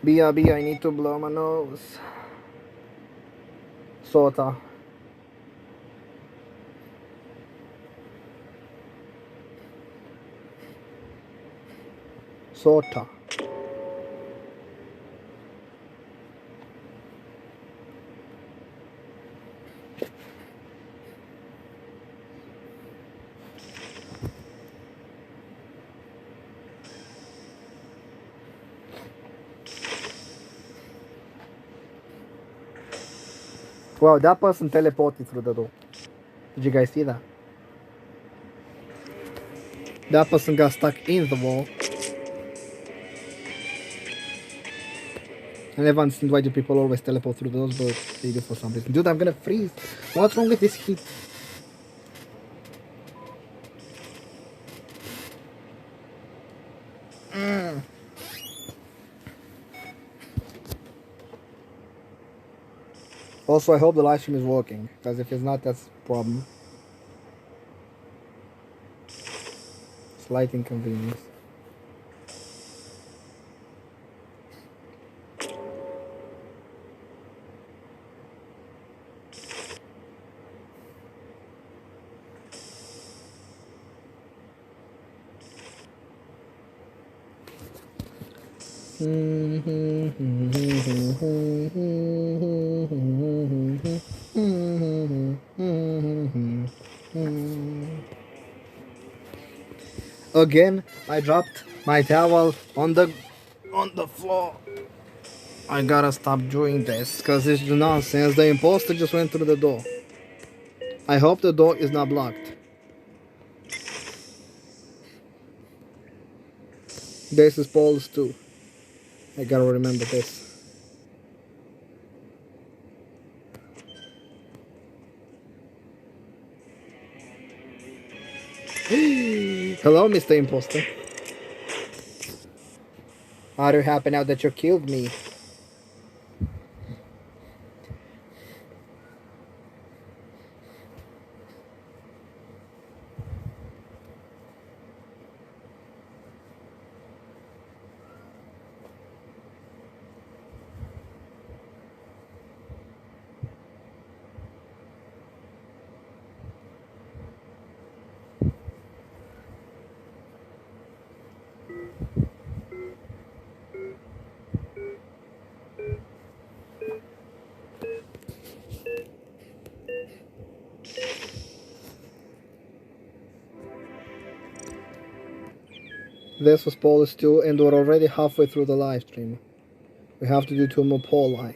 Speaker 1: BRB, I need to blow my nose. Sorta. Sorta. Wow, that person teleported through the door. Did you guys see that? That person got stuck in the wall. I never understand why do people always teleport through those, but they do for some reason. Dude, I'm gonna freeze. What's wrong with this heat? Also, I hope the live stream is working, because if it's not, that's a problem. Slight inconvenience. Again, I dropped my towel on the floor. I gotta stop doing this because it's nonsense. The imposter just went through the door. I hope the door is not blocked. This is Paul's too. I gotta remember this. Hello, Mr. Imposter. Are you happy now that you killed me? This was Paul's too, and we're already halfway through the live stream. We have to do 2 more Pauli.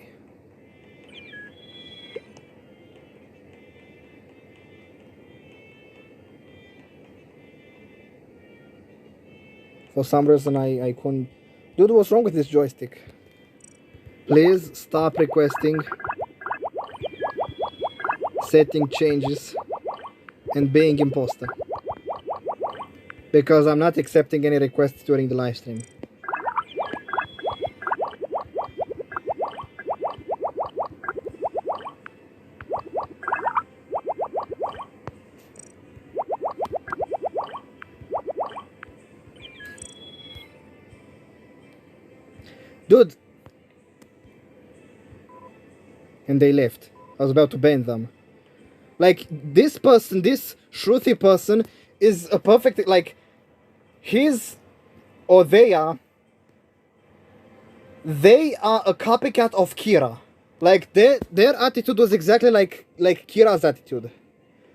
Speaker 1: For some reason I couldn't... Dude, what's wrong with this joystick? Please stop requesting setting changes and being imposter. Because I'm not accepting any requests during the live stream. Dude! And they left. I was about to ban them. Like, this person, this Shruti person, is a perfect, like, he's, or they are a copycat of Kira. Like, their attitude was exactly like Kira's attitude.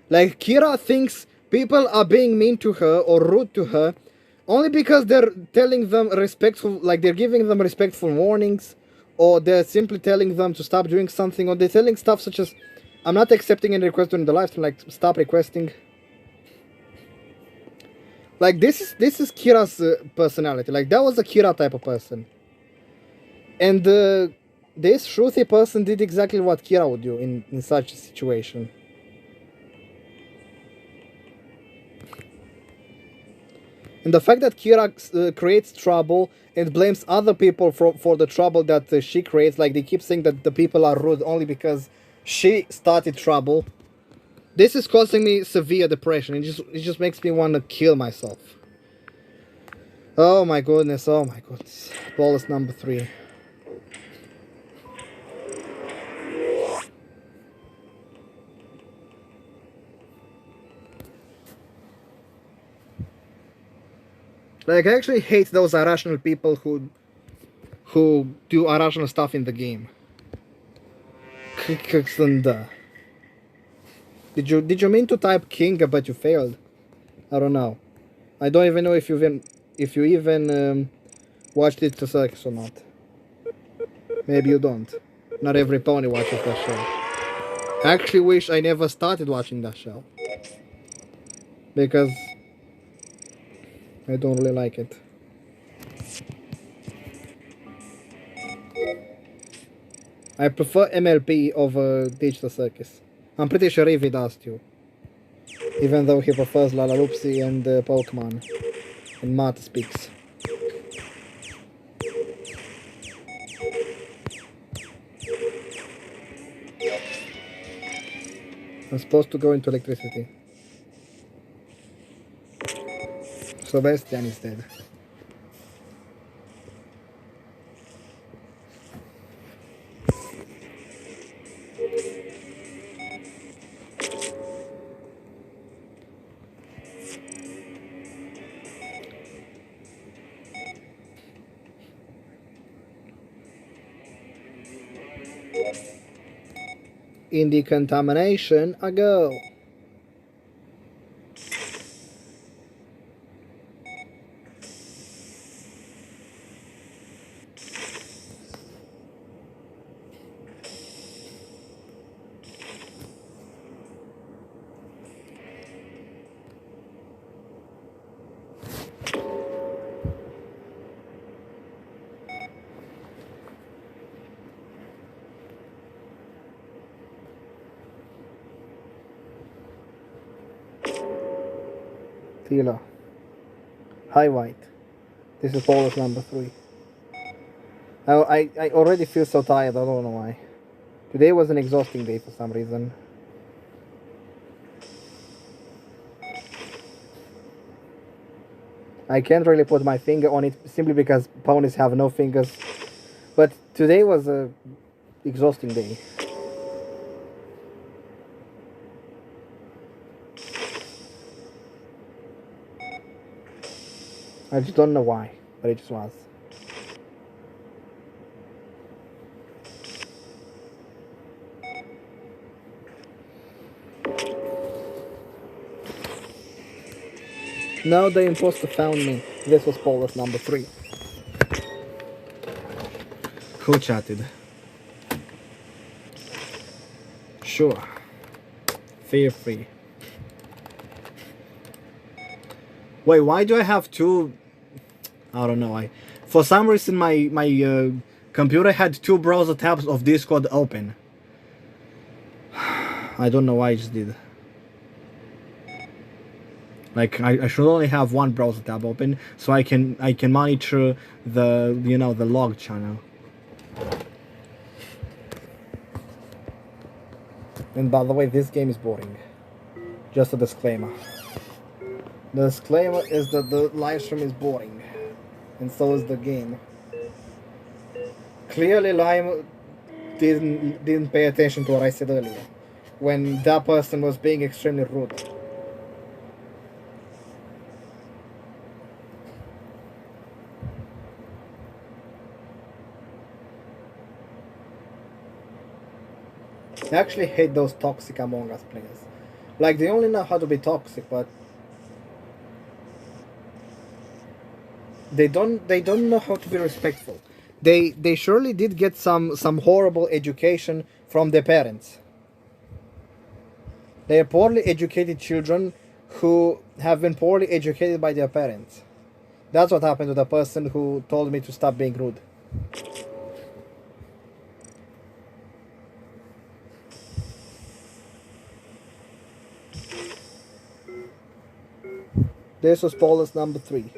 Speaker 1: Like, Kira thinks people are being mean to her or rude to her only because they're telling them respectful, like, they're giving them respectful warnings, or they're simply telling them to stop doing something, or they're telling stuff such as, I'm not accepting any request during the live stream, like, stop requesting. Like, this is Kira's personality. Like, that was a Kira type of person. And this Shruti person did exactly what Kira would do in such a situation. And the fact that Kira creates trouble and blames other people for the trouble that she creates, like, they keep saying that the people are rude only because she started trouble. This is causing me severe depression. It just makes me want to kill myself. Oh my goodness, oh my goodness. Ball is number 3. Like, I actually hate those irrational people who do irrational stuff in the game. Did you mean to type king but you failed? I don't know. I don't even know if you even watched it to circus or not. Maybe you don't. Not every pony watches that show. I actually wish I never started watching that show. Because I don't really like it. I prefer MLP over Digital Circus. I'm pretty sure Eevee does too. Even though he prefers Lalaloopsy and Pokemon. And Matt speaks. I'm supposed to go into electricity. Sebastian is dead. In decontamination, I go. Tila. Hi White. This is Paulus number 3. I already feel so tired, I don't know why. Today was an exhausting day for some reason. I can't really put my finger on it simply because ponies have no fingers. But today was a exhausting day. I just don't know why, but it just was. Now the imposter found me. This was Paulus number 3. Who chatted? Sure. Feel free. Wait, why do I have two? I don't know. For some reason my computer had 2 browser tabs of Discord open. I don't know why I just did. Like I should only have 1 browser tab open so I can monitor the the log channel. And by the way, this game is boring. Just a disclaimer. The disclaimer is that the live stream is boring. And so is the game. Clearly Lime didn't pay attention to what I said earlier. When that person was being extremely rude. I actually hate those toxic Among Us players. Like, they only know how to be toxic, but they don't know how to be respectful. They surely did get some horrible education from their parents. They are poorly educated children who have been poorly educated by their parents. That's what happened to the person who told me to stop being rude. This was Paulus number 3.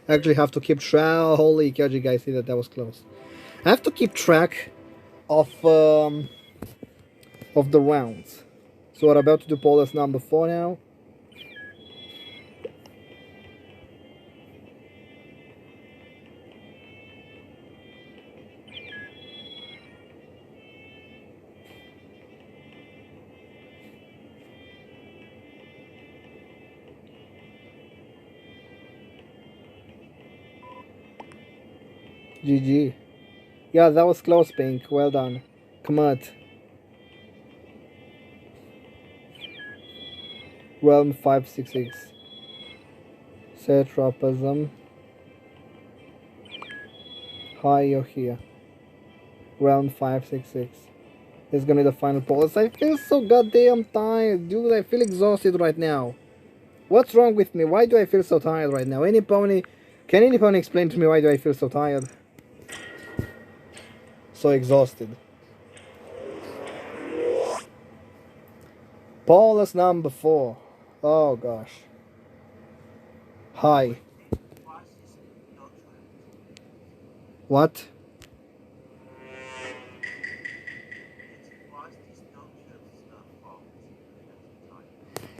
Speaker 1: I actually have to keep track. Holy cow, you guys see that was close. I have to keep track of the rounds. So we're about to do Paulus number 4 now. GG. Yeah, that was close, Pink. Well done. Come on. Realm 566. Satrapism. Hi, you're here. Realm 566. This is gonna be the final Paulus. I feel so goddamn tired, dude. I feel exhausted right now. What's wrong with me? Why do I feel so tired right now? Any pony Can anyone explain to me why do I feel so tired? So exhausted. Paulus number 4. Oh gosh. Hi. What?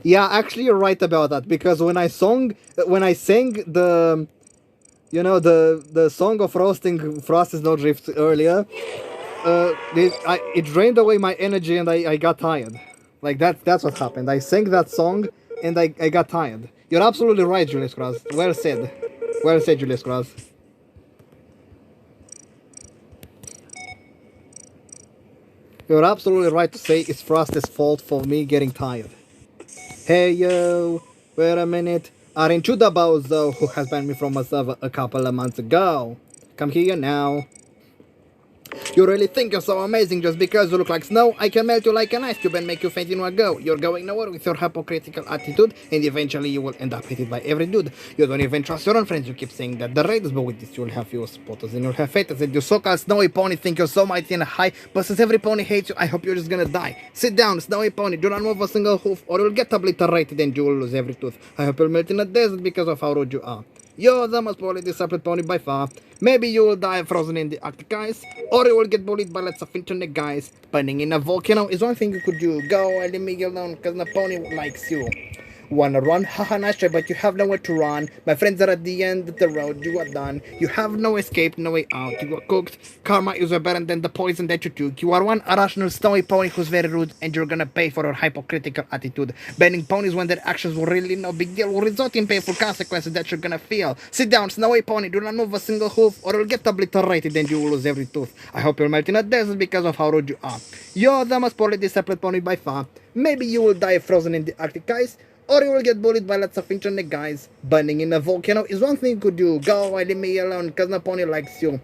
Speaker 1: Yeah, actually you're right about that, because when I sang the, you know, the song of roasting Frost is No Drift earlier, it drained away my energy and I got tired. Like that's what happened. I sang that song and I got tired. You're absolutely right, Julius Cross. Well said. Well said, Julius Cross. You're absolutely right to say it's Frost's fault for me getting tired. Hey yo, wait a minute. Aren't you the bozo who has banned me from my server a couple of months ago? Come here now. You really think you're so amazing just because you look like snow? I can melt you like an ice cube and make you faint in one go. You're going nowhere with your hypocritical attitude, and eventually you will end up hated by every dude. You don't even trust your own friends. You keep saying that the raiders, but with this you'll have fewer spotters and you'll have haters, and you so-called snowy pony think you're so mighty and high, but since every pony hates you, I hope you're just gonna die. Sit down, snowy pony, do not move a single hoof or you'll get obliterated and you will lose every tooth. I hope you'll melt in a desert because of how rude you are. You're the most poorly disciplined pony by far. Maybe you will die frozen in the Arctic ice, or you will get bullied by lots of internet guys. Burning in a volcano is one thing you could do. Go and leave me alone, cause the pony likes you. Wanna run? Haha, nice try, but you have nowhere to run. My friends are at the end of the road, you are done. You have no escape, no way out. You are cooked. Karma is better than the poison that you took. You are one irrational snowy pony who's very rude, and you're gonna pay for your hypocritical attitude. Banning ponies when their actions were really no big deal will result in painful consequences that you're gonna feel. Sit down, snowy pony, do not move a single hoof, or you'll get obliterated and you will lose every tooth. I hope you'll melt in a desert because of how rude you are. You're the most poorly disciplined pony by far. Maybe you will die frozen in the Arctic ice, or you will get bullied by lots of internet guys. Burning in a volcano is one thing you could do. Go away, leave me alone, cause no pony likes you.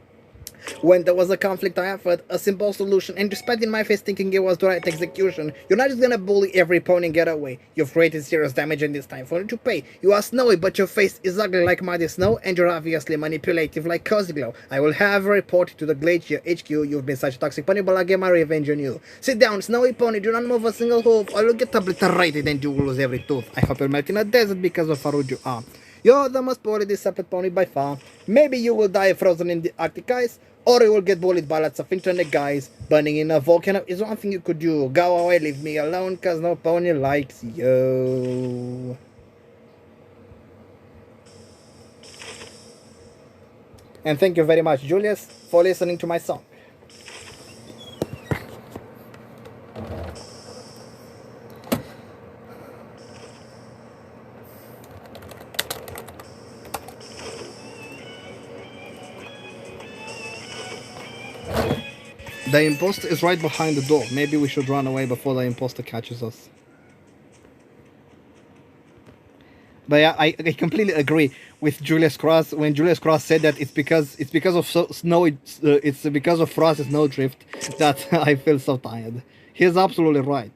Speaker 1: When there was a conflict, I offered a simple solution, and despite in my face thinking it was the right execution, you're not just gonna bully every pony and get away. You've created serious damage and it's time for you to pay. You are snowy, but your face is ugly like muddy snow, and you're obviously manipulative like Cozy Glow. I will have a report to the Glacier HQ. You've been such a toxic pony, but I'll get my revenge on you. Sit down, snowy pony, do not move a single hoof, or you'll get obliterated and you will lose every tooth. I hope you'll melt in a desert because of how rude you are. You're the most poorly disciplined pony by far. Maybe you will die frozen in the Arctic ice, or you will get bullied by lots of internet guys. Burning in a volcano is one thing you could do. Go away, leave me alone, cause no pony likes you. And thank you very much, Julius, for listening to my song. The imposter is right behind the door. Maybe we should run away before the imposter catches us. But yeah, I completely agree with Julius Cross when Julius Cross said that it's because of snowy, it's because of Frost's snowdrift that I feel so tired. He's absolutely right.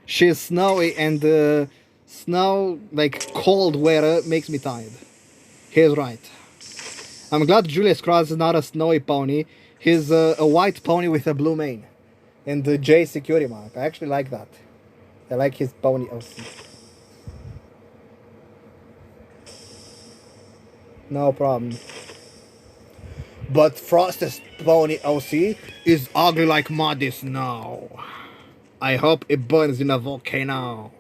Speaker 1: She's snowy, and snow, like cold weather, makes me tired. He's right. I'm glad Julius Cross is not a snowy pony. He's a white pony with a blue mane and the J security mark. I actually like that. I like his pony OC. No problem. But Frost's pony OC is ugly like muddy snow. I hope it burns in a volcano.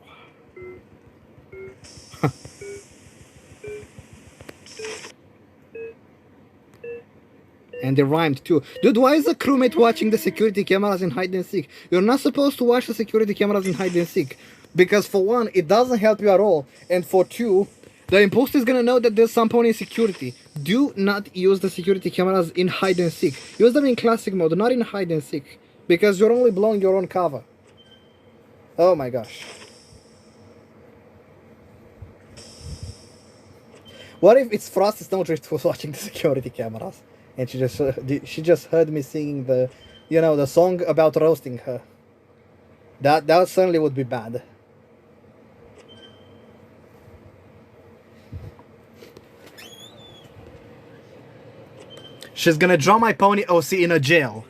Speaker 1: And they rhymed too. Dude, why is the crewmate watching the security cameras in hide and seek? You're not supposed to watch the security cameras in hide and seek. Because for one, it doesn't help you at all. And for two, the imposter is gonna know that there's some pony in security. Do not use the security cameras in hide and seek. Use them in classic mode, not in hide and seek. Because you're only blowing your own cover. Oh my gosh. What if it's Frosty Snowdrift who's watching the security cameras? And she just heard me singing the, you know, the song about roasting her. That certainly would be bad. She's gonna draw my pony OC in a jail.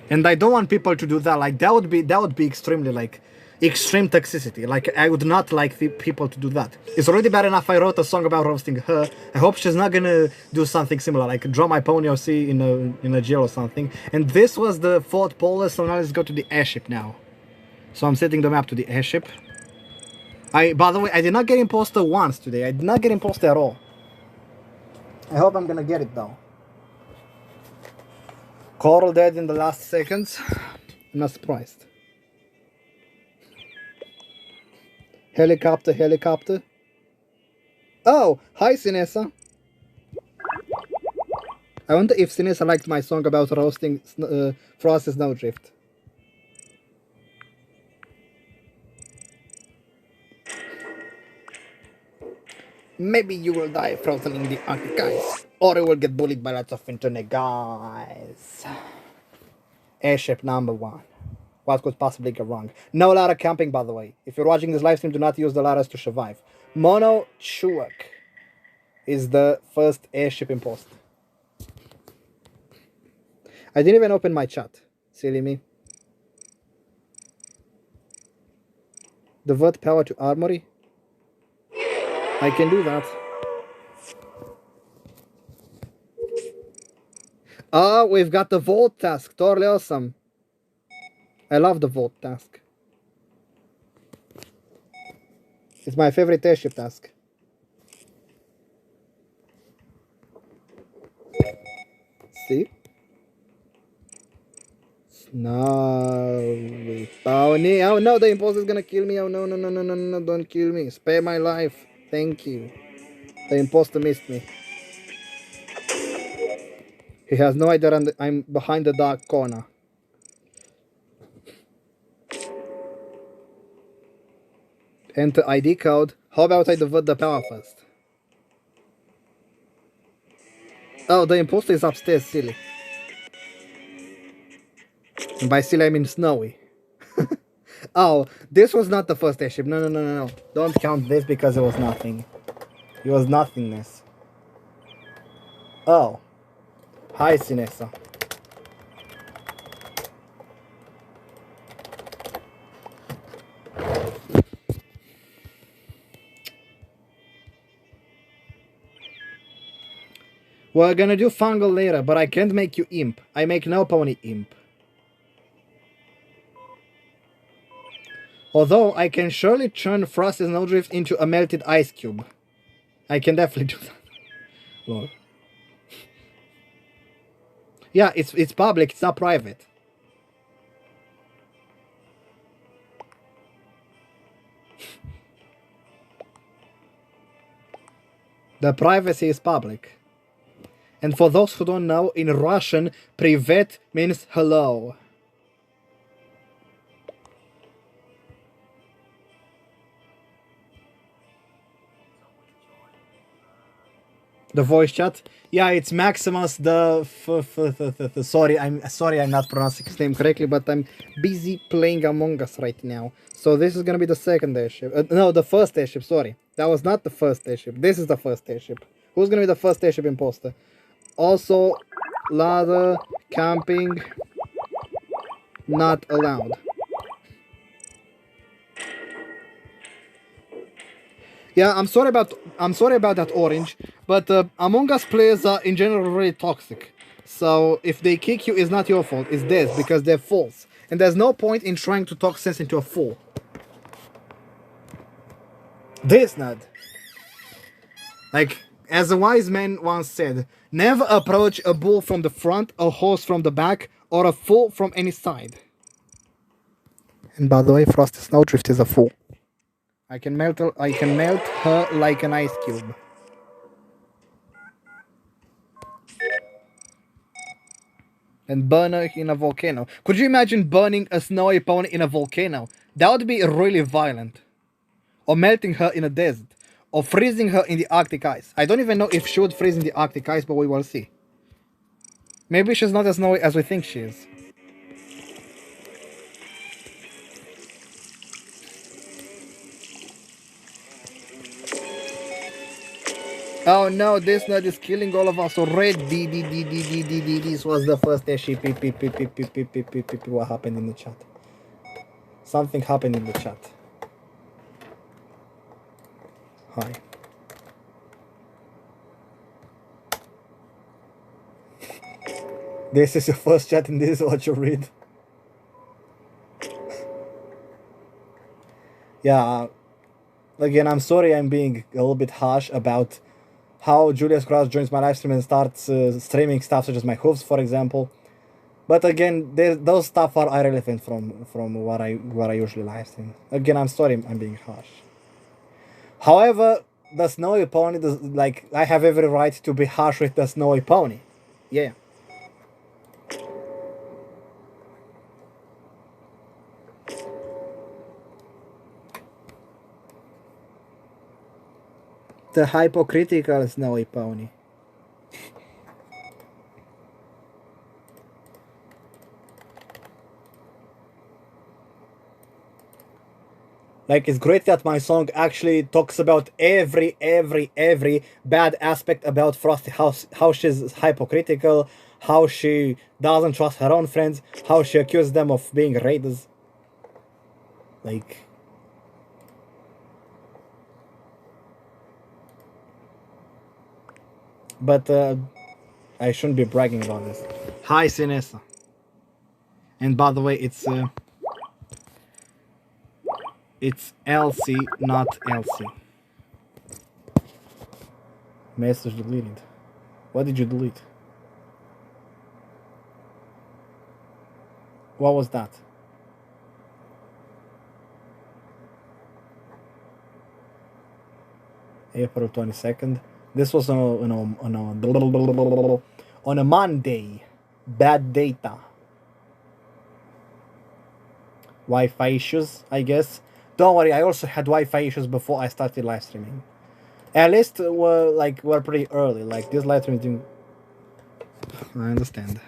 Speaker 1: And I don't want people to do that. Like that would be extremely like extreme toxicity. Like I would not like the people to do that. It's already bad enough I wrote a song about roasting her. I hope she's not gonna do something similar, like draw my pony OC in a jail or something. And this was the fourth polar, so now let's go to the airship now. So I'm setting the map to the airship. By the way, I did not get imposter once today. I did not get imposter at all. I hope I'm gonna get it though. Coral dead in the last seconds. I'm not surprised. Helicopter, helicopter. Oh, hi Sinessa. I wonder if Sinessa liked my song about roasting Frosty Snowdrift. Maybe you will die frozen in the Arctic ice. Or you will get bullied by lots of internet guys. Airship number 1. What could possibly go wrong? No ladder camping, by the way. If you're watching this live stream, do not use the ladders to survive. Mono Chuak is the first airship imposter. I didn't even open my chat. Silly me. Divert power to armory. I can do that. Oh, we've got the vault task. Totally awesome. I love the vault task. It's my favorite airship task. See? No, pony. Oh no, the imposter is gonna kill me. Oh no, no, no, no, no, no, don't kill me. Spare my life. Thank you. The imposter missed me. He has no idea I'm behind the dark corner. Enter ID code. How about I divert the power first? Oh, the imposter is upstairs, silly. And by silly I mean snowy. Oh, this was not the first airship. No, no, no, no, no. Don't count this because it was nothing. It was nothingness. Oh. Hi, Sinessa. We're gonna do fungal later, but I can't make you imp. I make no pony imp. Although I can surely turn Frosty Snowdrift into a melted ice cube. I can definitely do that. Lol. Yeah, it's public, it's not private. The privacy is public. And for those who don't know, in Russian, privet means hello. The voice chat? Yeah, it's Maximus the sorry, I'm not pronouncing his name correctly, but I'm busy playing Among Us right now. So this is gonna be the second airship. No, the first airship, sorry. That was not the first airship. This is the first airship. Who's gonna be the first airship imposter? Also, ladder, camping, not allowed. Yeah, I'm sorry about that, Orange, but Among Us players are in general really toxic. So if they kick you, it's not your fault, it's theirs, because they're false. And there's no point in trying to talk sense into a fool. This not. Like, as a wise man once said, never approach a bull from the front, a horse from the back, or a fool from any side. And by the way, Frosty Snowdrift is a fool. I can melt her like an ice cube. And burn her in a volcano. Could you imagine burning a snowy pony in a volcano? That would be really violent. Or melting her in a desert. Or freezing her in the Arctic ice. I don't even know if she would freeze in the Arctic ice, but we will see. Maybe she's not as snowy as we think she is. Oh no, this nut is killing all of us already. This was the first airship. What happened in the chat? Something happened in the chat. Hi. This is your first chat and this is what you read. Yeah. Again, I'm sorry I'm being a little bit harsh about how Julius Cross joins my live stream and starts streaming stuff such as my hooves, for example. But again, those stuff are irrelevant from what I usually live stream. Again, I'm sorry I'm being harsh. However, the snowy pony does, like, I have every right to be harsh with the snowy pony. Yeah. The hypocritical snowy pony. Like, it's great that my song actually talks about every bad aspect about Frosty. How she's hypocritical, how she doesn't trust her own friends, how she accuses them of being raiders. Like... But, I shouldn't be bragging about this. Hi, Sinessa. And by the way, it's LC, not LC. Message deleted. What did you delete? What was that? April 22nd. This was on a Monday. Bad data. Wi-Fi issues, I guess. Don't worry, I also had Wi-Fi issues before I started live streaming. At least we're pretty early. Like, this live stream didn't... I understand.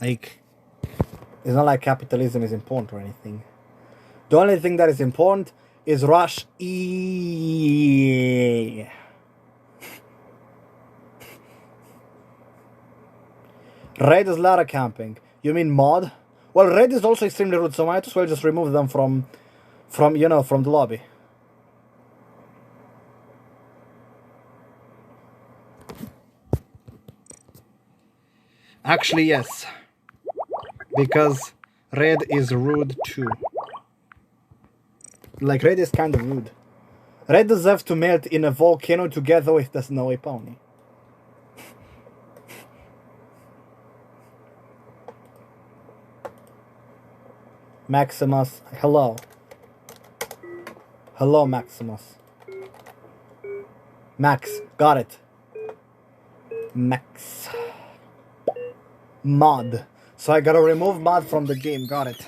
Speaker 1: Like, it's not like capitalism is important or anything. The only thing that is important is Rush E. Red is ladder camping. You mean mod? Well, red is also extremely rude, so I might as well just remove them from the lobby. Actually, yes. Because red is rude too. Like, red is kind of rude. Red deserves to melt in a volcano together with the snowy pony. Maximus, hello. Hello, Maximus. Max, got it. Max. Mod. So I gotta remove mod from the game, got it.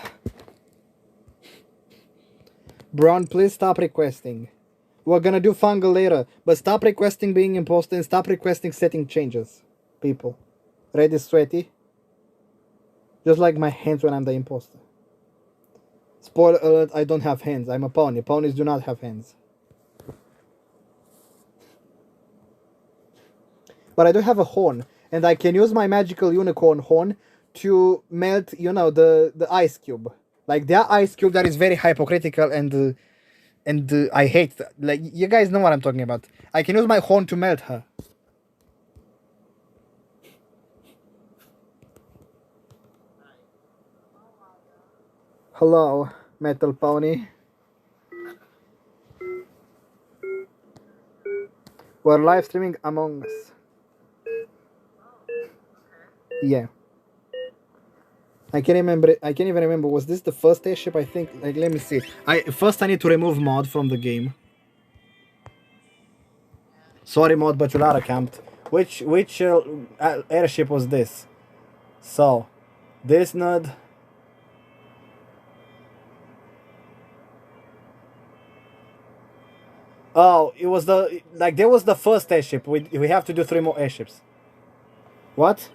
Speaker 1: Braun, please stop requesting. We're gonna do fungal later, but stop requesting being imposter and stop requesting setting changes. People. Red is sweaty. Just like my hands when I'm the imposter. Spoiler alert, I don't have hands. I'm a pony. Ponies do not have hands. But I do have a horn. And I can use my magical unicorn horn to melt, the ice cube. Like, that ice cube that is very hypocritical and I hate that. Like, you guys know what I'm talking about. I can use my horn to melt her. Hello, metal pony. We're live streaming Among Us. Yeah. I can't even remember. Was this the first airship? I think. Like, let me see. First I need to remove mod from the game. Sorry, mod, but you're out camped. Which airship was this? So, this node. Oh, it was there was the first airship. We have to do 3 more airships. What?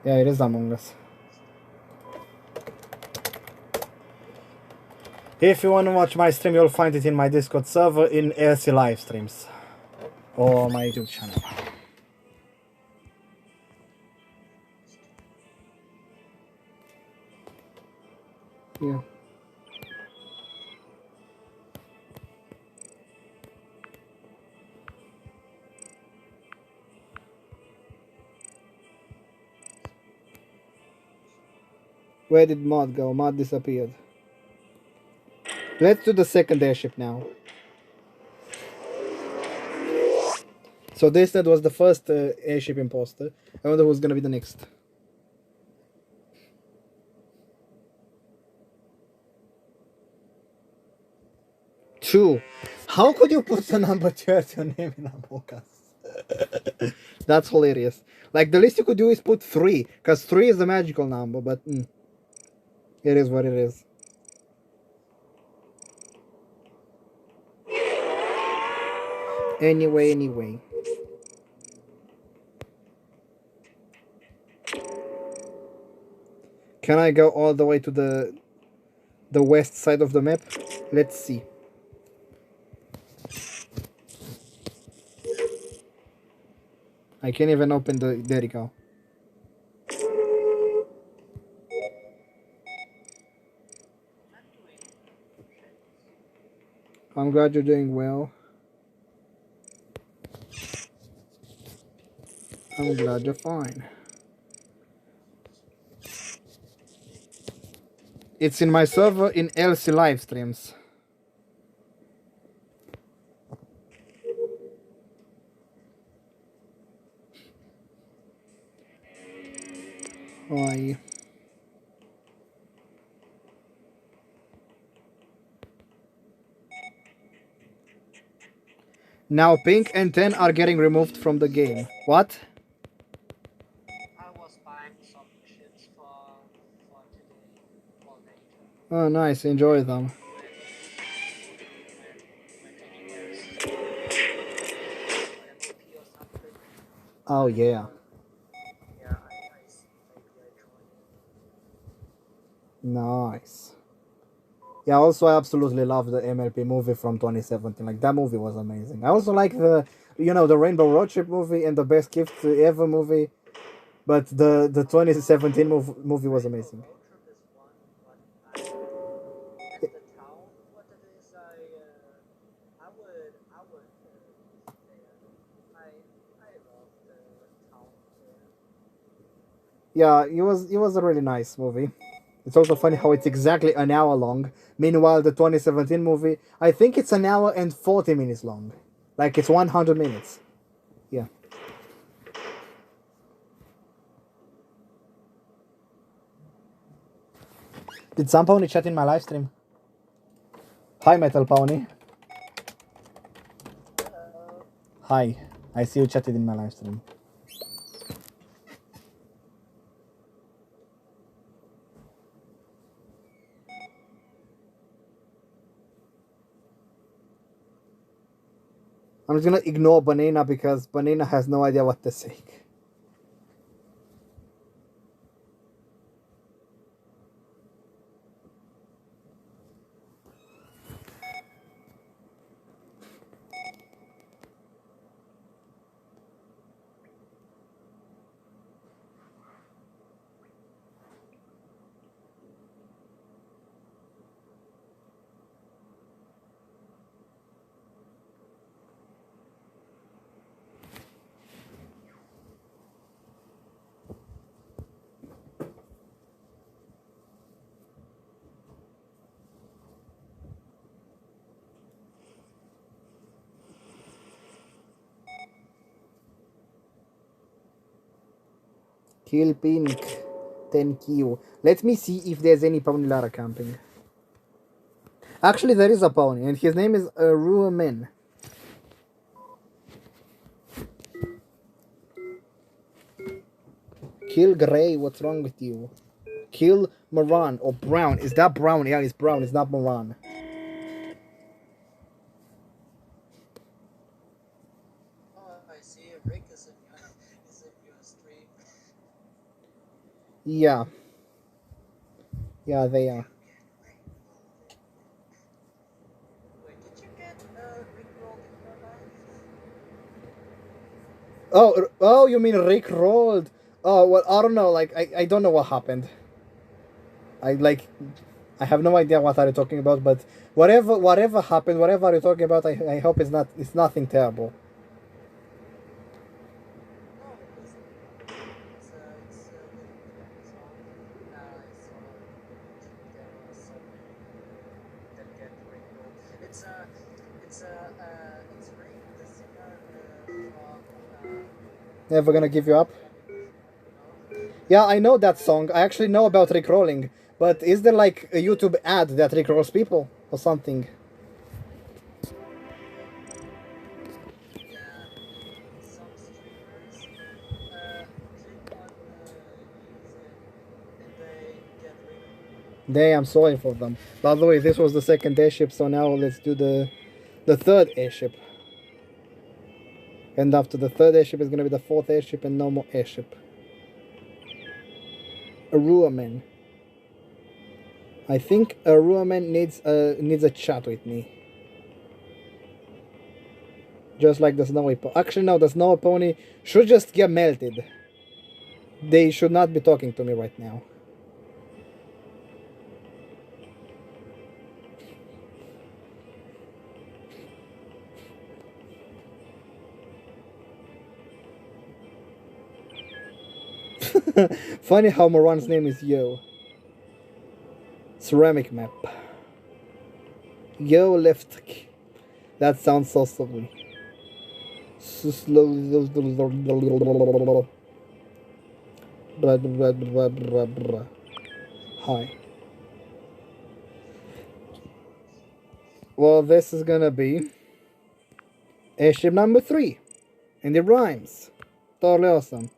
Speaker 1: Yeah, it is Among Us. If you want to watch my stream, you'll find it in my Discord server in LC live streams. Or my YouTube channel. Yeah. Where did Mod go? Mod disappeared. Let's do the second airship now. So this that was the first airship imposter. I wonder who's gonna be the next. Two. How could you put the number 2 as your name in Among Us? That's hilarious. Like the least you could do is put 3, because 3 is the magical number, but it is what it is. Anyway. Can I go all the way to the west side of the map? Let's see. I can't even open the... There you go. I'm glad you're doing well. I'm glad you're fine. It's in my server in LC live streams. Hi. Now Pink and 10 are getting removed from the game. What?
Speaker 2: I was buying some shits for today all day.
Speaker 1: Oh, nice. Enjoy them. Oh, yeah.
Speaker 2: Yeah, I see. Maybe I join.
Speaker 1: Nice. Yeah, also I absolutely love the MLP movie from 2017. Like, that movie was amazing. I also like the Rainbow Road Trip movie and the Best Gift Ever movie. But the 2017 movie was amazing.
Speaker 2: Road trip is one, but the town, what it is, I would there. I love the town there.
Speaker 1: Yeah, it was a really nice movie. It's also funny how it's exactly an hour long. Meanwhile, the 2017 movie, I think it's an hour and 40 minutes long. Like, it's 100 minutes. Yeah. Did some pony chat in my live stream? Hi, Metal Pony. Hi. I see you chatted in my live stream. I'm just gonna ignore Banana because Banana has no idea what to say. Kill Pink. Thank you. Let me see if there's any Pony Lara camping. Actually, there is a pony, and his name is Ruamin. Kill Gray, what's wrong with you? Kill Moran, or Brown. Is that Brown? Yeah, it's Brown, it's not Moran.
Speaker 2: Oh, I see. Rick is in your stream.
Speaker 1: Yeah. Yeah, they are.
Speaker 2: Wait, did you get Rickrolled in your life?
Speaker 1: Oh, you mean Rick rolled? Oh, well, I don't know. Like, I don't know what happened. I like, I have no idea what are you talking about. But whatever happened, whatever you're talking about, I hope it's nothing terrible.
Speaker 2: No, because it's a little funny song. I saw there are so many that get Rickrolled. It's Rick, the singer from
Speaker 1: Never gonna give you up.
Speaker 2: no.
Speaker 1: Yeah, I know that song. I actually know about Rick rolling. But is there like a YouTube ad that Rick rolls people or something?
Speaker 2: Yeah, some streamers click on his and they get Rickrolled.
Speaker 1: Damn, sorry for them. By the way, this was the second airship, so now let's do the third airship. And after the third airship is gonna be the fourth airship and no more airship. A Ruaman. I think a Ruaman needs a chat with me. Just like the snowy pony. Actually, no, the snowy pony should just get melted. They should not be talking to me right now. Funny how Moran's name is Yo. Ceramic map. Yo left. That sounds so silly. Hi. Well, this is gonna be airship number 3. And it rhymes. Totally awesome.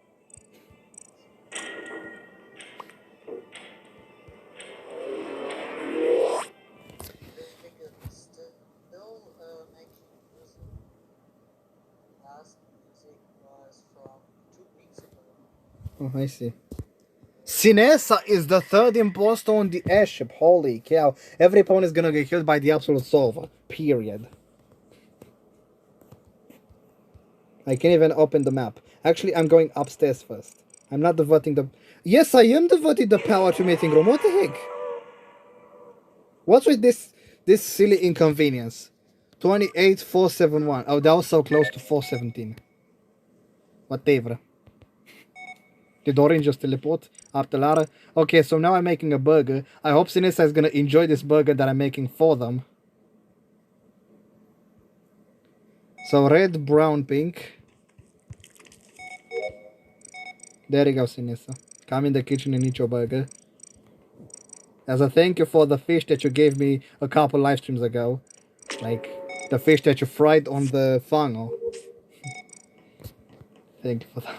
Speaker 2: They still making music. Last music was from 2 weeks ago.
Speaker 1: Oh, I see. Sinessa is the third imposter on the airship. Holy cow. Every opponent is gonna get killed by the absolute solver. Period. I can't even open the map. Actually, I'm going upstairs first. I'm not diverting the... Yes, I am diverting the power to meeting room. What the heck? What's with this silly inconvenience? 28,471. Oh, that was so close to 417. Whatever. Did Orange just teleport up the ladder? Okay, so now I'm making a burger. I hope Sinessa is gonna enjoy this burger that I'm making for them. So red, brown, pink. There you go, Sinessa. Come in the kitchen and eat your burger. As a thank you for the fish that you gave me a couple live streams ago. Like, the fish that you fried on the funnel. Thank you for that.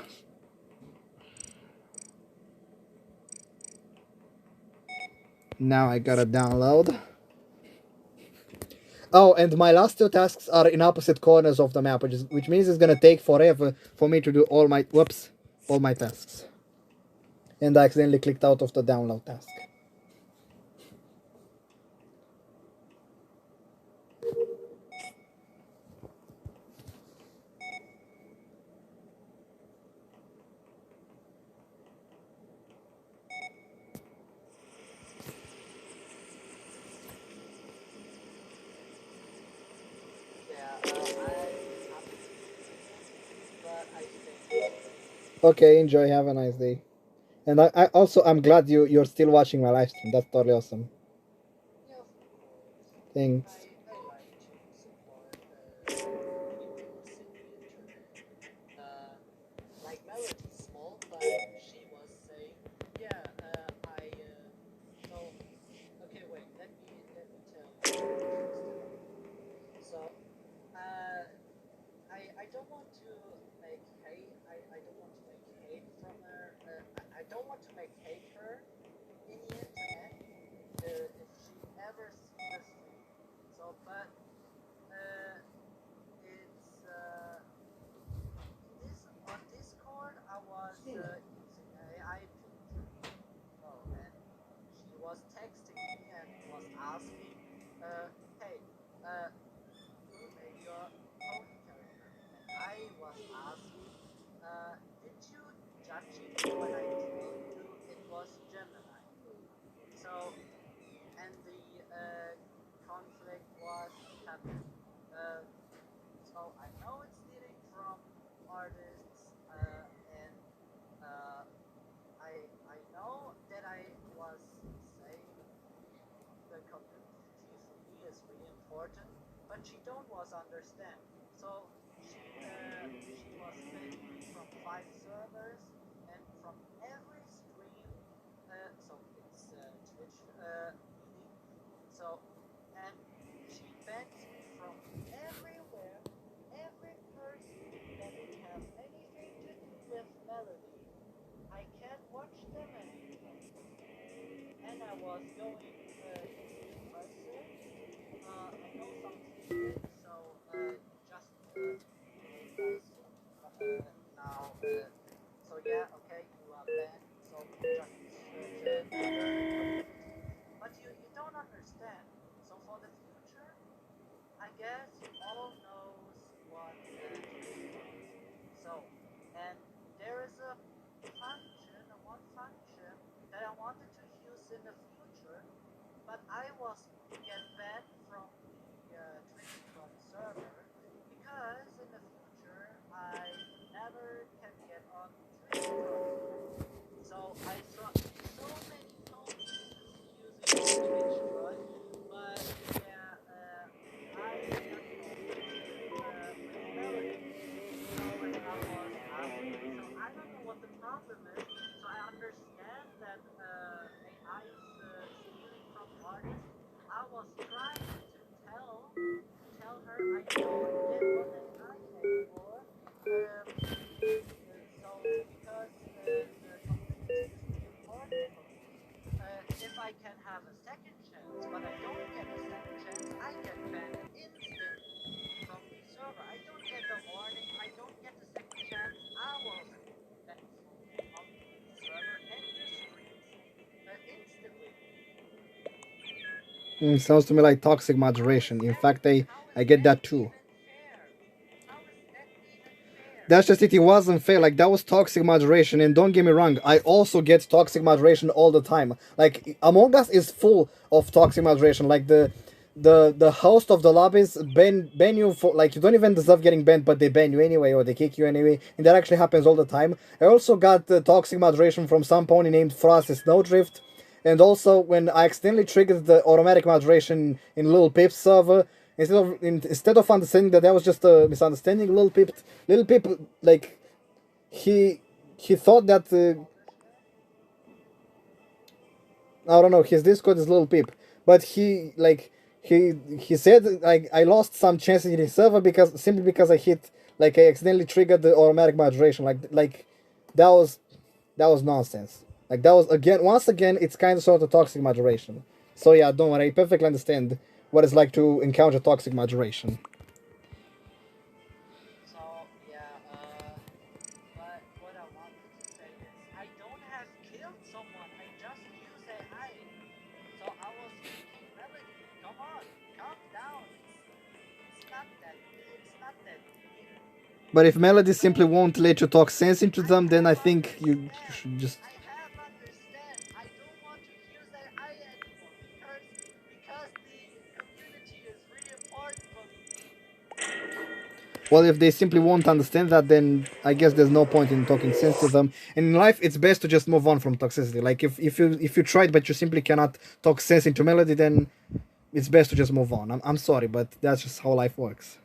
Speaker 1: Now I gotta download. Oh, and my last 2 tasks are in opposite corners of the map, which means it's gonna take forever for me to do all my tasks. And I accidentally clicked out of the download task.
Speaker 2: But I think
Speaker 1: Okay, enjoy, have a nice day. And I also I'm glad you're still watching my live stream. That's totally awesome.
Speaker 2: yeah, of course.
Speaker 1: Thanks.
Speaker 2: I like to support people's in the internet. Like Melody Small, but she was saying, yeah, I no, okay, wait, let me tell you. So, I don't want to make hate. I don't want to make hate from her. I don't want to make hate her in the internet if she ever sees this thing. So happened. So I know it's stealing from artists, and uh, I know that I was saying the community for me is really important, but she don't was understand. So she was banning me from 5 servers and from every stream. So it's Twitch meaning. So and she bans me from everywhere, every person that would have anything to do with Melody. I can't watch them anymore. And I was going EPDNBuster. I know some secrets, so just hey guys, now so yeah, okay, you are banned, so just search another community. But you don't understand. So for the future, I guess you all knows what Twitch does. So, and there is a function, one function that I wanted to use in the future, but I was get banned from the Twitch server because in the future I never can get on Twitch. So I saw so many ponies using Twitch, but yeah, I got conflicted with Melody. So and I was asking, so I don't know what the problem is. So I understand that AI is stealing from artists. I was trying to tell her I don't get on AI anymore. So because the community is really important for me. If I can have a second chance, but I don't get a second chance, I get banned instantly from the server. I don't get a warning. I don't get a second chance. I was banned from the server and the streams instantly.
Speaker 1: Sounds to me like toxic moderation. In fact, I get that too.
Speaker 2: Fair? How is that even fair?
Speaker 1: That's just it. It wasn't fair. Like that was toxic moderation. And don't get me wrong, I also get toxic moderation all the time. Like Among Us is full of toxic moderation. Like the host of the lobbies ban you for like you don't even deserve getting banned, but they ban you anyway or they kick you anyway, and that actually happens all the time. I also got the toxic moderation from some pony named Frosty Snowdrift. And also, when I accidentally triggered the automatic moderation in Little Pip's server, instead of understanding that was just a misunderstanding, Little Pip, like he thought that I don't know, his Discord is Little Pip, but he said like I lost some chances in his server because simply because I accidentally triggered the automatic moderation, like that was nonsense. Like that was again once again it's kind of sort of toxic moderation. So yeah, don't worry, I perfectly understand what it's like to encounter toxic moderation.
Speaker 2: So yeah, but what I wanted to say is I don't have killed someone. I just use AI. So I was kicking Melody. Come on, calm down. It's not that deep.
Speaker 1: But if Melody simply won't let you talk sense into them, then I think you should just.
Speaker 2: I have understand. I don't want to use AI anymore because the community is really important for me.
Speaker 1: Well, if they simply won't understand that, then I guess there's no point in talking sense to them. And in life, it's best to just move on from toxicity. Like if you tried but you simply cannot talk sense into Melody, then it's best to just move on. I'm sorry, but that's just how life works.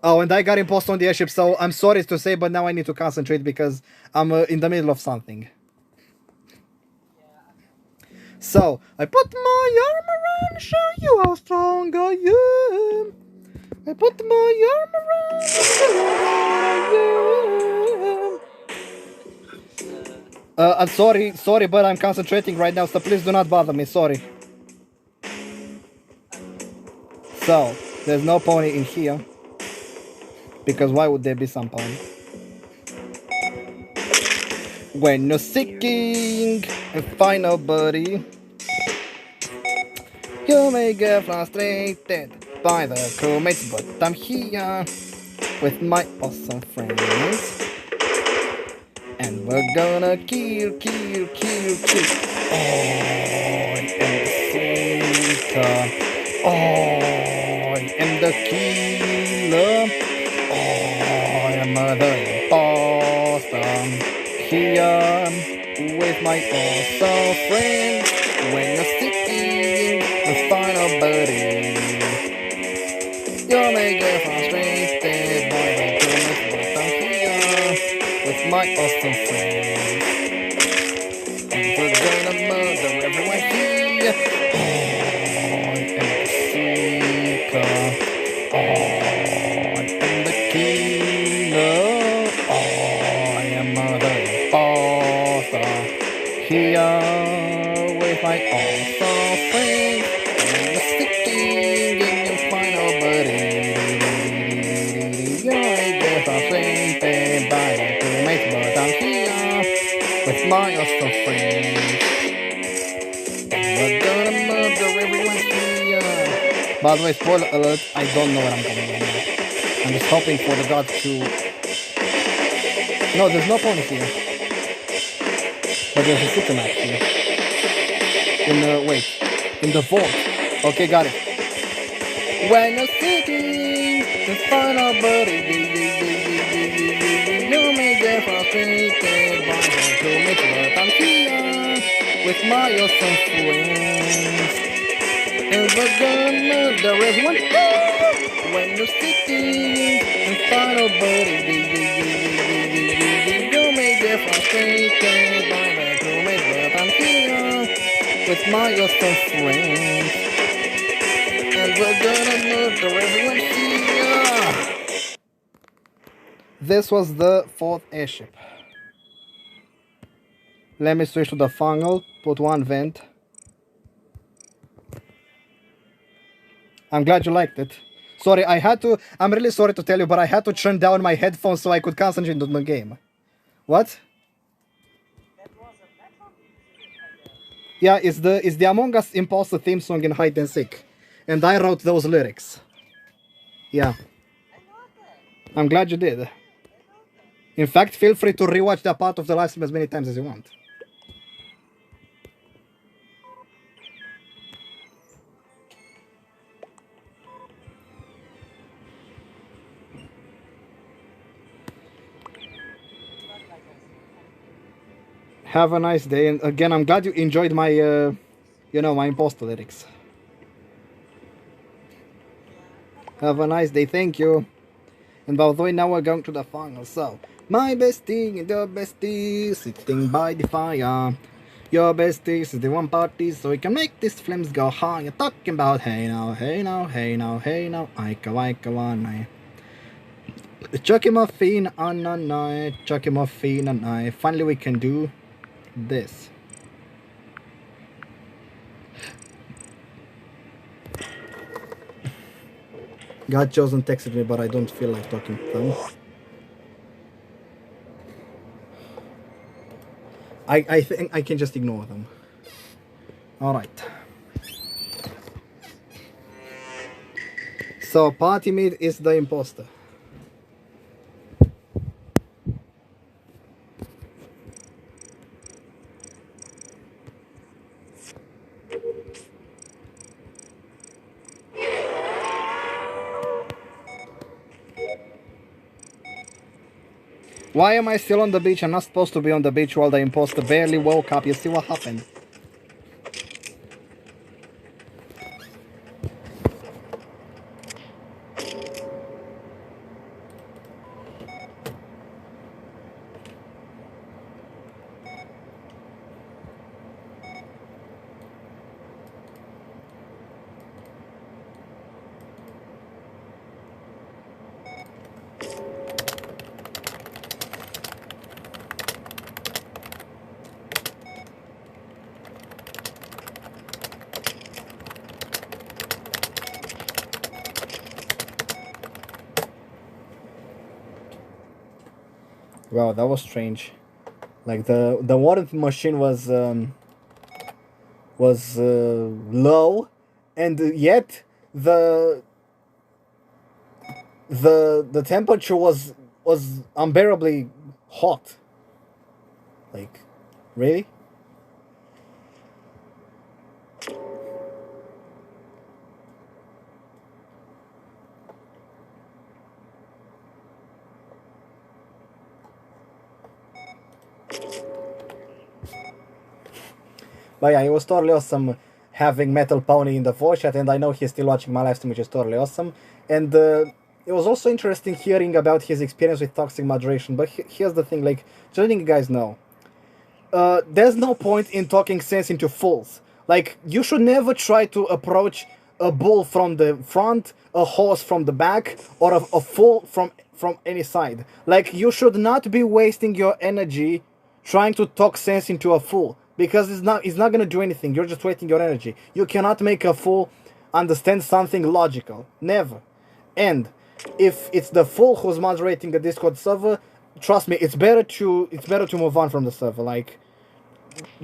Speaker 1: Oh, and I got imposed on the airship, so I'm sorry to say, but now I need to concentrate because I'm in the middle of something.
Speaker 2: Yeah, I know.
Speaker 1: So, I put my arm around to show you how strong I am. I put my arm around to show you how I am. I'm sorry, but I'm concentrating right now, so please do not bother me, sorry. So, there's no pony in here. Because why would there be some pony? When you're seeking and find nobody, you may get frustrated by the crewmates, but I'm here with my awesome friends. And we're gonna kill. Oh, and the center. Oh, the killer. I am the imposter. Here with my awesome friends. When you're sitting and find a buddy, you may get frustrated by the goodness, but I'm here with my awesome friends. We're gonna murder everyone here. I am the seeker. I am the killer. I am the imposter. Here with my awesome friends. I'm the sticking in your final buddy. I get frustrated by the crewmates, but I'm here with my awesome friends. We're gonna murder everyone here. By the way, spoiler alert, I don't know what I'm gonna do now. I'm just hoping for the gods to... No, there's no ponies here. But there's a super match here. In the... wait. In the vault. Okay, got it. When you're sitting in front of buddy, you may get frustrated by the crewmates, but I'm here with my awesome friends. And we're gonna murder everyone. When you're sitting in front of buddy, you may get frustrated by the crewmates, but I'm here with my awesome friends. And we're gonna murder everyone here. This was the 4th airship. Let me switch to the funnel, put one vent. I'm glad you liked it. Sorry, I'm really sorry to tell you, but I had to turn down my headphones so I could concentrate on the game. What?
Speaker 2: That was a metal music, I guess.
Speaker 1: Yeah, it's the Among Us Imposter theme song in hide and seek. And I wrote those lyrics. Yeah.
Speaker 2: I know that.
Speaker 1: I'm glad you did.
Speaker 2: I know that.
Speaker 1: In fact, feel free to rewatch that part of the live stream as many times as you want.
Speaker 2: Not like I said.
Speaker 1: Have a nice day, and again, I'm glad you enjoyed my, my imposter lyrics. Have a nice day, thank you. And by the way, now we're going to the final. So, my bestie and your bestie sitting by the fire. Your bestie is the one party, so we can make these flames go high. You're talking about hey now, hey now, hey now, hey now, aika waika wanai. Chucky muffin, ananai, chucky muffin, anai. Finally, we can do this. God chosen texted me, but I don't feel like talking to them. I think I can just ignore them. Alright. So, party meat is the imposter. Why am I still on the beach? I'm not supposed to be on the beach while the imposter barely woke up. You see what happened? Wow, that was strange. Like the water machine was low, and yet the temperature was unbearably hot. Like, really? But yeah, it was totally awesome having Metal Pony in the voice chat, and I know he's still watching my live stream, which is totally awesome. And it was also interesting hearing about his experience with toxic moderation. But here's the thing, like, just letting you guys know, there's no point in talking sense into fools. Like, you should never try to approach a bull from the front, a horse from the back, or a fool from any side. Like, you should not be wasting your energy trying to talk sense into a fool, because it's not gonna do anything. You're just wasting your energy. You cannot make a fool understand something logical. Never. And if it's the fool who's moderating a Discord server, trust me, it's better to move on from the server. Like,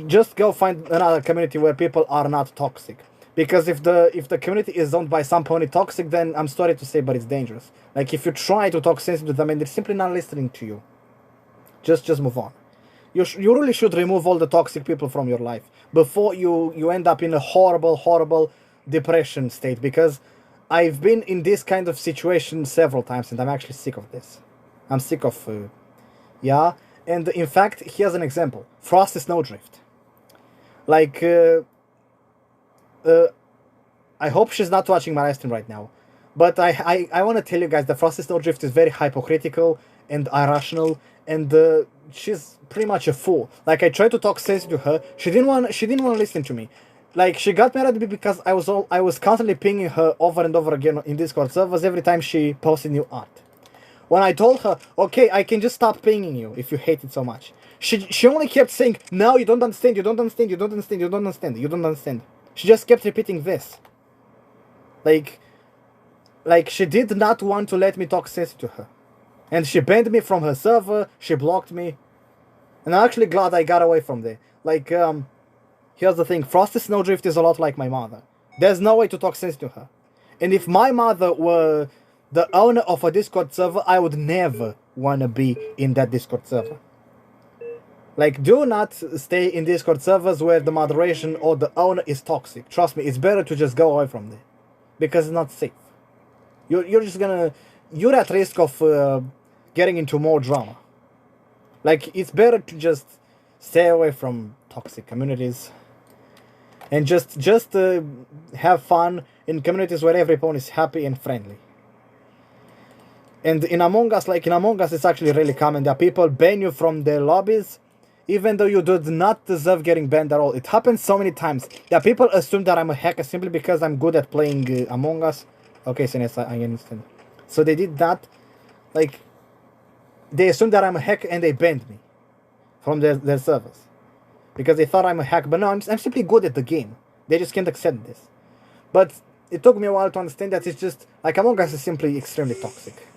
Speaker 1: just go find another community where people are not toxic. Because if the community is owned by some pony toxic, then I'm sorry to say, but it's dangerous. Like, if you try to talk sense to them and they're simply not listening to you, just move on. You really should remove all the toxic people from your life before you end up in a horrible depression state. Because I've been in this kind of situation several times, and I'm actually sick of this. I'm sick of yeah. And in fact, here's an example: Frosty Snowdrift. Like, I hope she's not watching my live stream right now, but I want to tell you guys that Frosty Snowdrift is very hypocritical and irrational, and she's pretty much a fool. Like, I tried to talk sense to her, she didn't want to listen to me. Like, she got mad at me because I was constantly pinging her over and over again in Discord servers every time she posted new art. When I told her, okay, I can just stop pinging you if you hate it so much, she only kept saying, no, you don't understand, you don't understand, you don't understand, you don't understand, you don't understand. She just kept repeating this. Like she did not want to let me talk sense to her. And she banned me from her server, she blocked me. And I'm actually glad I got away from there. Like, here's the thing, Frosty Snowdrift is a lot like my mother. There's no way to talk sense to her. And if my mother were the owner of a Discord server, I would never want to be in that Discord server. Like, do not stay in Discord servers where the moderation or the owner is toxic. Trust me, it's better to just go away from there. Because it's not safe. You're just gonna... You're at risk of getting into more drama. Like, it's better to just stay away from toxic communities. And just have fun in communities where every pawn is happy and friendly. And in Among Us, it's actually really common that people ban you from their lobbies, even though you do not deserve getting banned at all. It happens so many times that people assume that I'm a hacker simply because I'm good at playing Among Us. Okay, so yes, I understand. So they did that. Like, they assumed that I'm a hacker and they banned me from their servers. Because they thought I'm a hacker. But no, I'm simply good at the game. They just can't accept this. But it took me a while to understand that it's just... Like, Among Us is simply extremely toxic.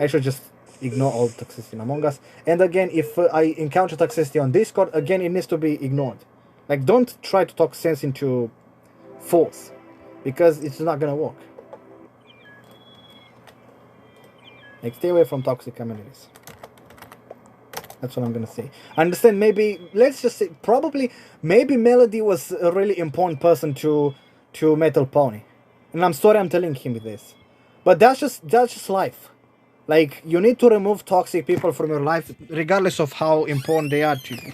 Speaker 1: I should just ignore all toxicity in Among Us. And again, if I encounter toxicity on Discord, again, it needs to be ignored. Like, don't try to talk sense into fools, because it's not gonna work. Like, stay away from toxic communities. That's what I'm gonna say. I understand, maybe, let's just say, probably, maybe Melody was a really important person to Metal Pony. And I'm sorry I'm telling him this. But that's just life. Like, you need to remove toxic people from your life, regardless of how important they are to you.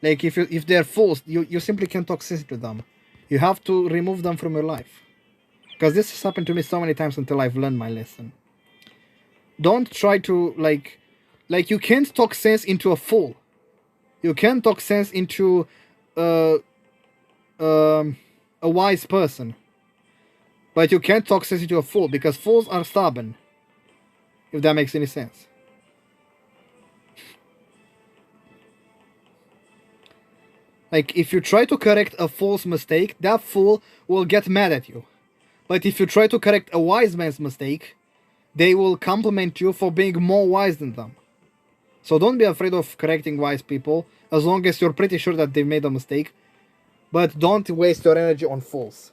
Speaker 1: Like, if they're fools, you simply can't talk sense to them. You have to remove them from your life. Because this has happened to me so many times until I've learned my lesson. Don't try to, like, you can't talk sense into a fool. You can't talk sense into a wise person. But you can't talk sense into a fool, because fools are stubborn. If that makes any sense. Like, if you try to correct a fool's mistake, that fool will get mad at you. But if you try to correct a wise man's mistake, they will compliment you for being more wise than them. So don't be afraid of correcting wise people, as long as you're pretty sure that they made a mistake. But don't waste your energy on fools.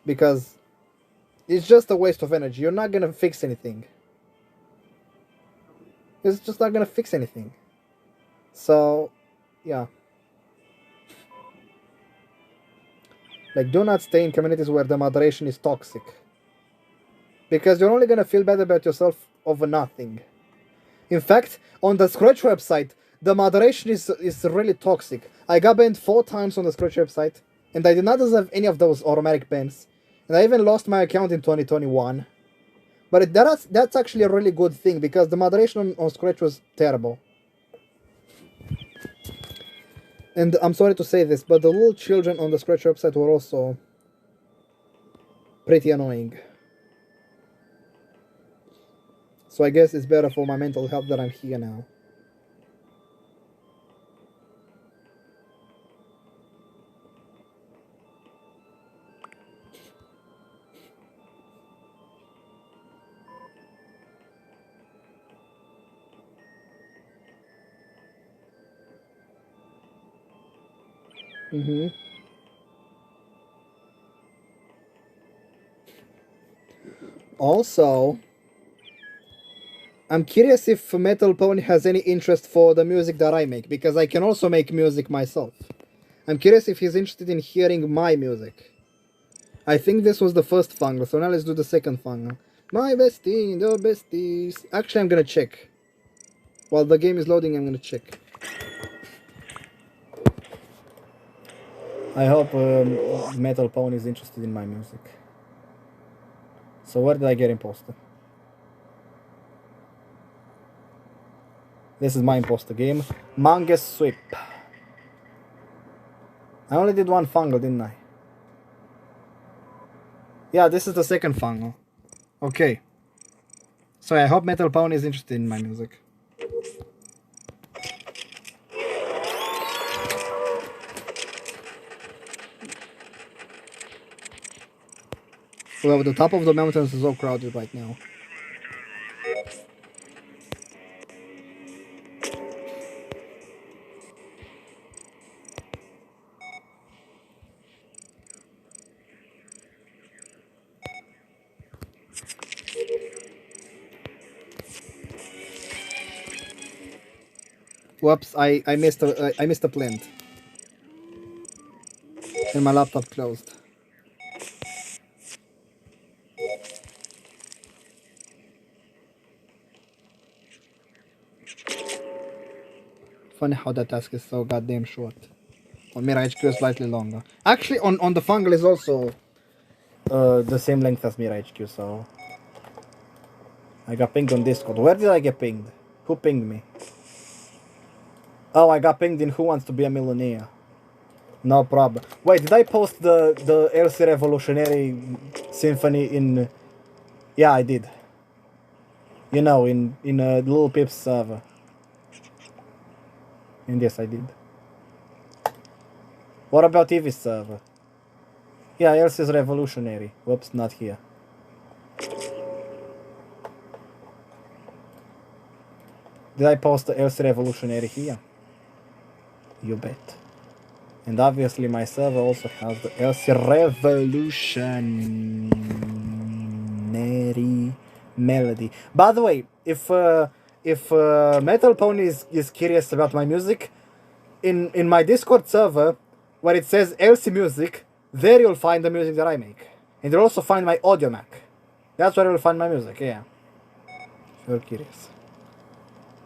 Speaker 1: Because it's just a waste of energy. You're not gonna fix anything. It's just not gonna fix anything. So, yeah. Like, do not stay in communities where the moderation is toxic. Because you're only gonna feel bad about yourself over nothing. In fact, on the Scratch website, the moderation is really toxic. I got banned 4 times on the Scratch website. And I did not deserve any of those automatic pens. And I even lost my account in 2021. But that's actually a really good thing, because the moderation on Scratch was terrible. And I'm sorry to say this, but the little children on the Scratch website were also pretty annoying. So I guess it's better for my mental health that I'm here now. Also, I'm curious if Metal Pony has any interest for the music that I make, because I can also make music myself. I'm curious if he's interested in hearing my music. I think this was the first fungal, so now let's do the second fungal. My bestie, the besties. Actually, I'm gonna check. While the game is loading, I'm gonna check. I hope Metal Pony is interested in my music. So where did I get imposter? This is my imposter game. Mangus Sweep. I only did one fungal, didn't I? Yeah, this is the second fungal. Okay. So I hope Metal Pony is interested in my music. Well, the top of the mountains is so crowded right now. Whoops! I missed a plant, and my laptop closed. Funny how that task is so goddamn short. On Mira HQ is slightly longer. Actually, on the fungal is also the same length as Mira HQ, so... I got pinged on Discord. Where did I get pinged? Who pinged me? Oh, I got pinged in Who Wants to Be a Millionaire. No problem. Wait, did I post the LC Revolutionary Symphony in... Yeah, I did. You know, in Little Pip's server. And yes, I did. What about Eevee's server? Yeah, LC's Revolutionary. Whoops, not here. Did I post the LC Revolutionary here? You bet. And obviously my server also has the LC Revolutionary melody. By the way, if Metal Pony is curious about my music, in my Discord server, where it says LC Music, there you'll find the music that I make. And you'll also find my audio Mac. That's where you'll find my music, yeah. If you're curious.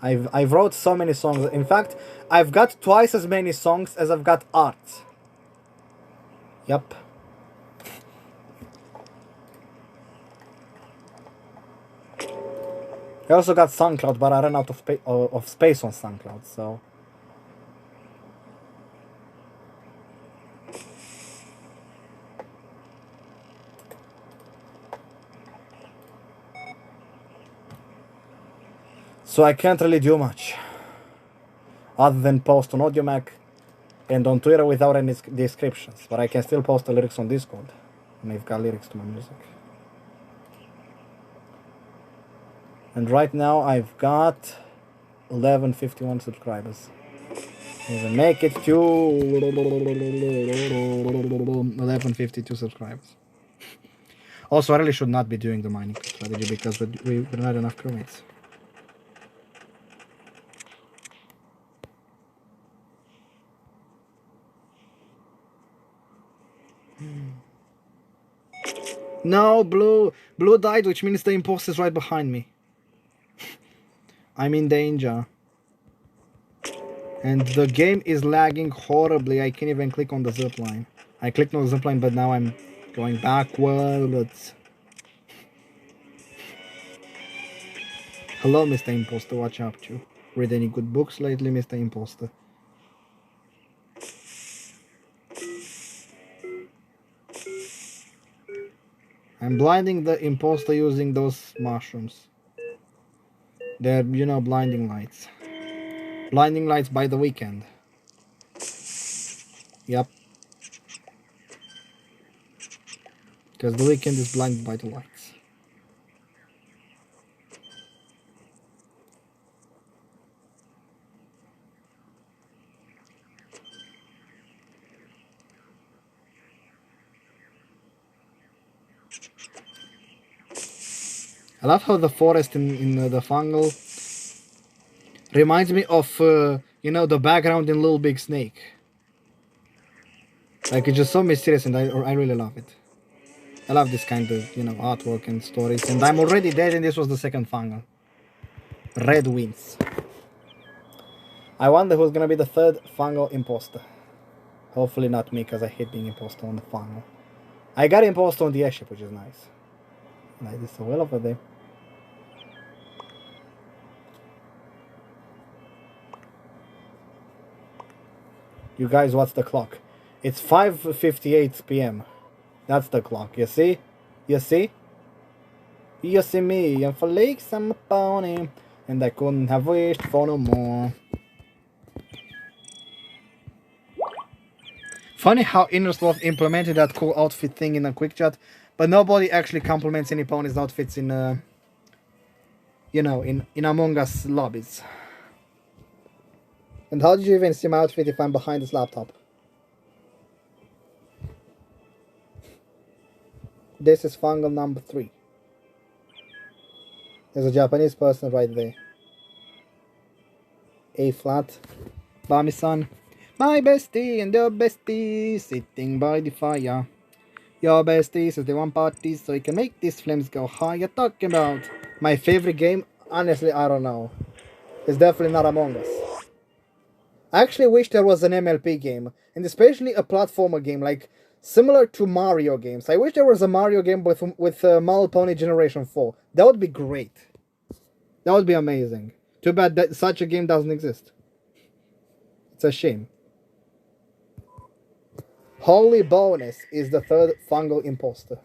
Speaker 1: I've wrote so many songs. In fact, I've got twice as many songs as I've got art. Yep. I also got SoundCloud, but I ran out of space on SoundCloud, so... So I can't really do much. Other than post on AudioMac and on Twitter without any descriptions. But I can still post the lyrics on Discord. And I've got lyrics to my music. And right now I've got 1151 subscribers. Even make it to 1152 subscribers. Also, I really should not be doing the mining strategy because we don't have enough crewmates. No, Blue died, which means the imposter is right behind me. I'm in danger. And the game is lagging horribly. I can't even click on the zip line. I clicked on the zipline, but now I'm going backwards. Hello, Mr. Imposter, watch up to. Read any good books lately, Mr. Imposter? I'm blinding the imposter using those mushrooms. They're, you know, blinding lights. Blinding lights by the weekend. Yep. Because the weekend is blinded by the lights. I love how the forest in the fungal reminds me of, you know, the background in Little Big Snake. Like, it's just so mysterious, and I really love it. I love this kind of, you know, artwork and stories. And I'm already dead, and this was the second fungal. Red wins. I wonder who's gonna be the third fungal imposter. Hopefully not me, because I hate being imposter on the fungal. I got imposter on the airship, which is nice. And I did so well over there. You guys, what's the clock? It's 5:58 p.m. That's the clock, you see? You see? You see me, I'm for leaks, I'm a pony, and I couldn't have wished for no more. Funny how Innersloth implemented that cool outfit thing in a quick chat, but nobody actually compliments any pony's outfits in, you know, in Among Us lobbies. And how did you even see my outfit if I'm behind this laptop? This is fungal number 3. There's a Japanese person right there. A flat. Bami-san. My bestie and your bestie sitting by the fire. Your bestie says they want parties so you can make these flames go high. You're talking about my favorite game? Honestly, I don't know. It's definitely not Among Us. I actually wish there was an MLP game, and especially a platformer game, like similar to Mario games. I wish there was a Mario game with My Little Pony Generation 4. That would be great. That would be amazing. Too bad that such a game doesn't exist. It's a shame. Holy bonus is the third fungal imposter.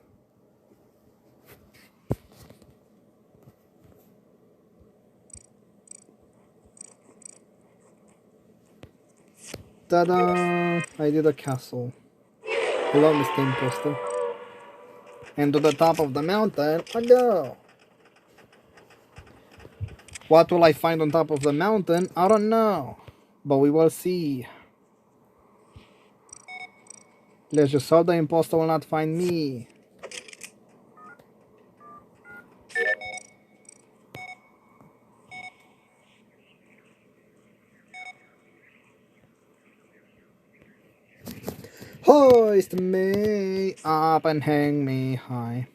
Speaker 1: Ta-da! I did a castle. Hello, Mr. Imposter. And to the top of the mountain I go. What will I find on top of the mountain? I don't know. But we will see. Let's just hope the imposter will not find me. Hoist me up and hang me high.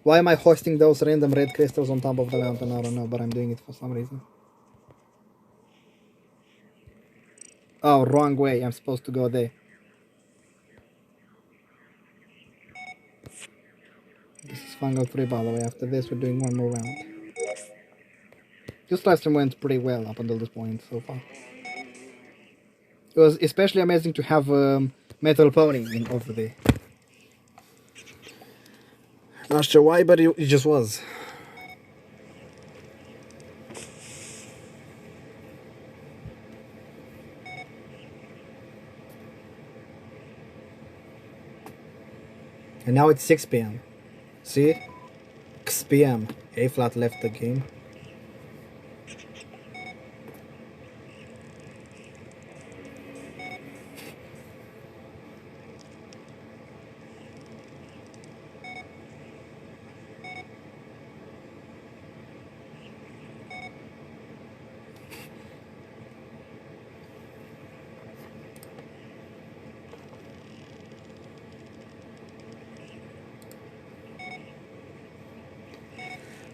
Speaker 1: Why am I hoisting those random red crystals on top of the mountain? I don't know, but I'm doing it for some reason. Oh, wrong way. I'm supposed to go there. This is fungal 3, by the way. After this, we're doing one more round. This last time went pretty well up until this point so far. It was especially amazing to have Metal Pony in over there. Not sure why, but it just was. And now it's 6 p.m. See? 6 p.m. A flat left the game.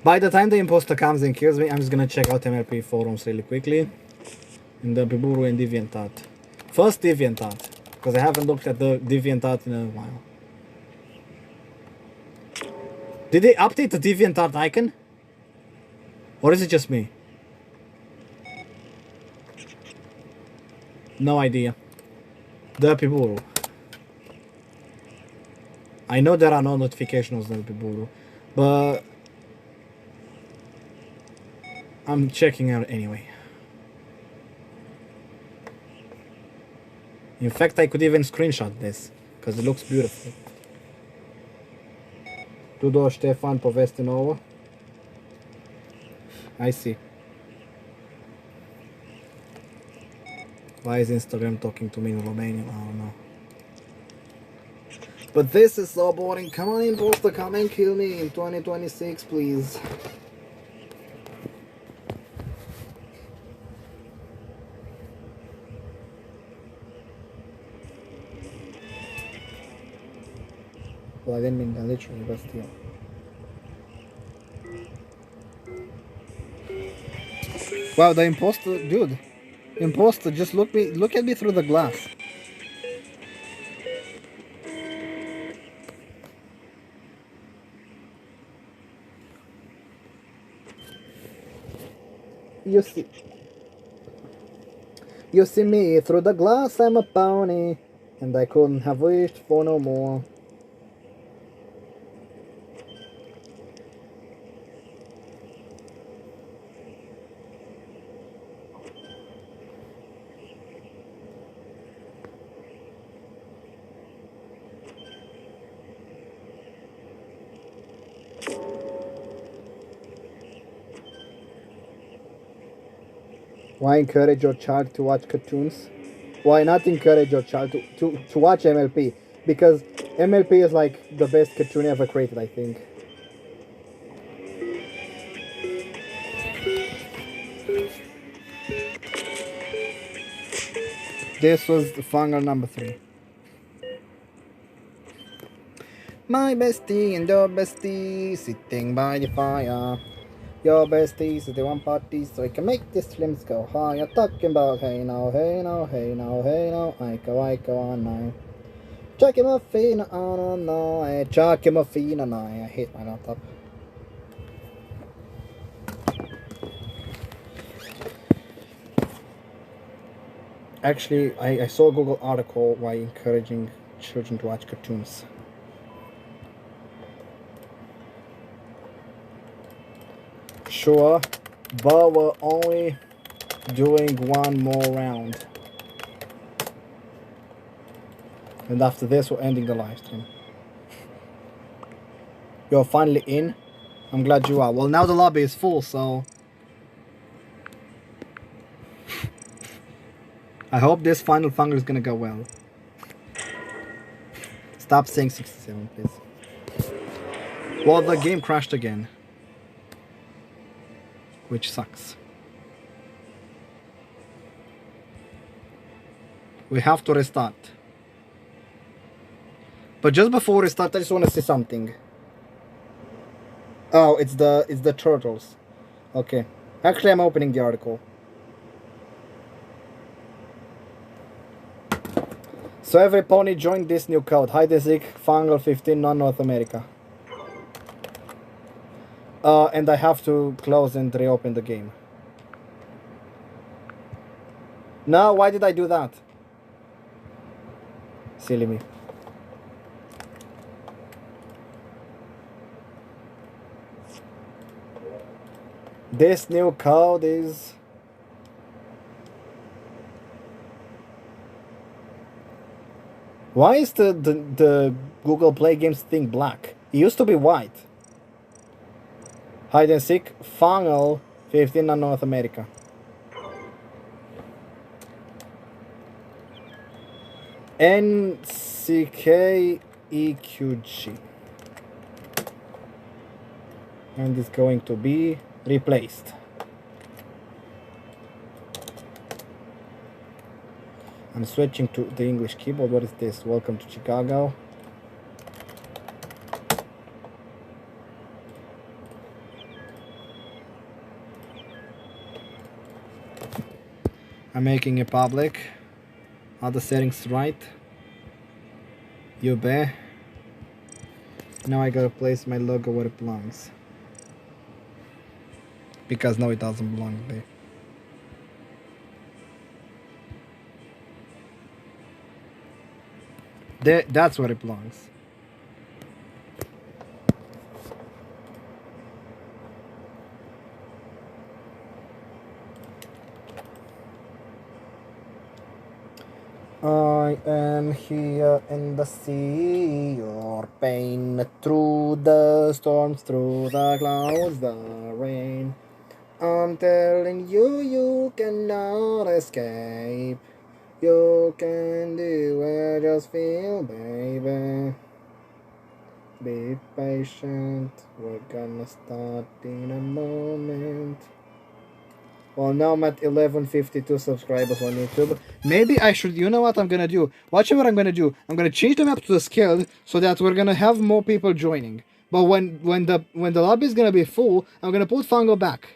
Speaker 1: By the time the imposter comes and kills me, I'm just gonna check out MLP forums really quickly. And the Biburu and DeviantArt. First DeviantArt, because I haven't looked at the DeviantArt in a while. Did they update the DeviantArt icon? Or is it just me? No idea. Derpy Buru. I know there are no notifications on Derpy Buru, but I'm checking out anyway. In fact, I could even screenshot this, because it looks beautiful. Tudor Ștefan, poveste nouă. I see. Why is Instagram talking to me in Romanian? I don't know. But this is so boring. Come on, imposter, come and kill me in 2026, please. Well, I didn't mean that literally, but still. Wow, the imposter, dude. Imposter, just look at me through the glass. You see me through the glass, I'm a pony, and I couldn't have wished for no more. Why encourage your child to watch cartoons? Why not encourage your child to watch MLP? Because MLP is like the best cartoon ever created, I think. This was the fungal number 3. My bestie and your bestie sitting by the fire. Your besties at the one party, so I can make these flames go higher. Talking about hey now, hey now, hey now, hey now, I go on now. Chucky Muffin, oh no, Chucky Muffin, and I hate my laptop. Actually, I saw a Google article why encouraging children to watch cartoons. Sure, but we're only doing one more round. And after this, we're ending the live stream. You're finally in? I'm glad you are. Well, now the lobby is full, so... I hope this final fungal is gonna go well. Stop saying 67, please. Well, the game crashed again. Which sucks. We have to restart. But just before we start, I just want to say something. Oh, it's the turtles. Okay. Actually, I'm opening the article. So every pony joined this new code. Hide and seek fungal 15 non-North America. And I have to close and reopen the game. No, why did I do that? Silly me. This new code is... Why is the Google Play Games thing black? It used to be white. Hide and seek, fungal, 15 on North America. NCKEQG. And it's going to be replaced. I'm switching to the English keyboard. What is this? Welcome to Chicago. I'm making it public. Are the settings right? You bet. Now I gotta place my logo where it belongs. Because no, it doesn't belong there. That's where it belongs. I am here in the sea, your pain through the storms, through the clouds, the rain. I'm telling you, you cannot escape. You can do it, just feel, baby. Be patient, we're gonna start in a moment. Well, now I'm at 1152 subscribers on YouTube. Maybe I should, you know what I'm gonna do? Watch what I'm gonna do. I'm gonna change the map to the scaled so that we're gonna have more people joining. But when the lobby is gonna be full, I'm gonna put Fungo back.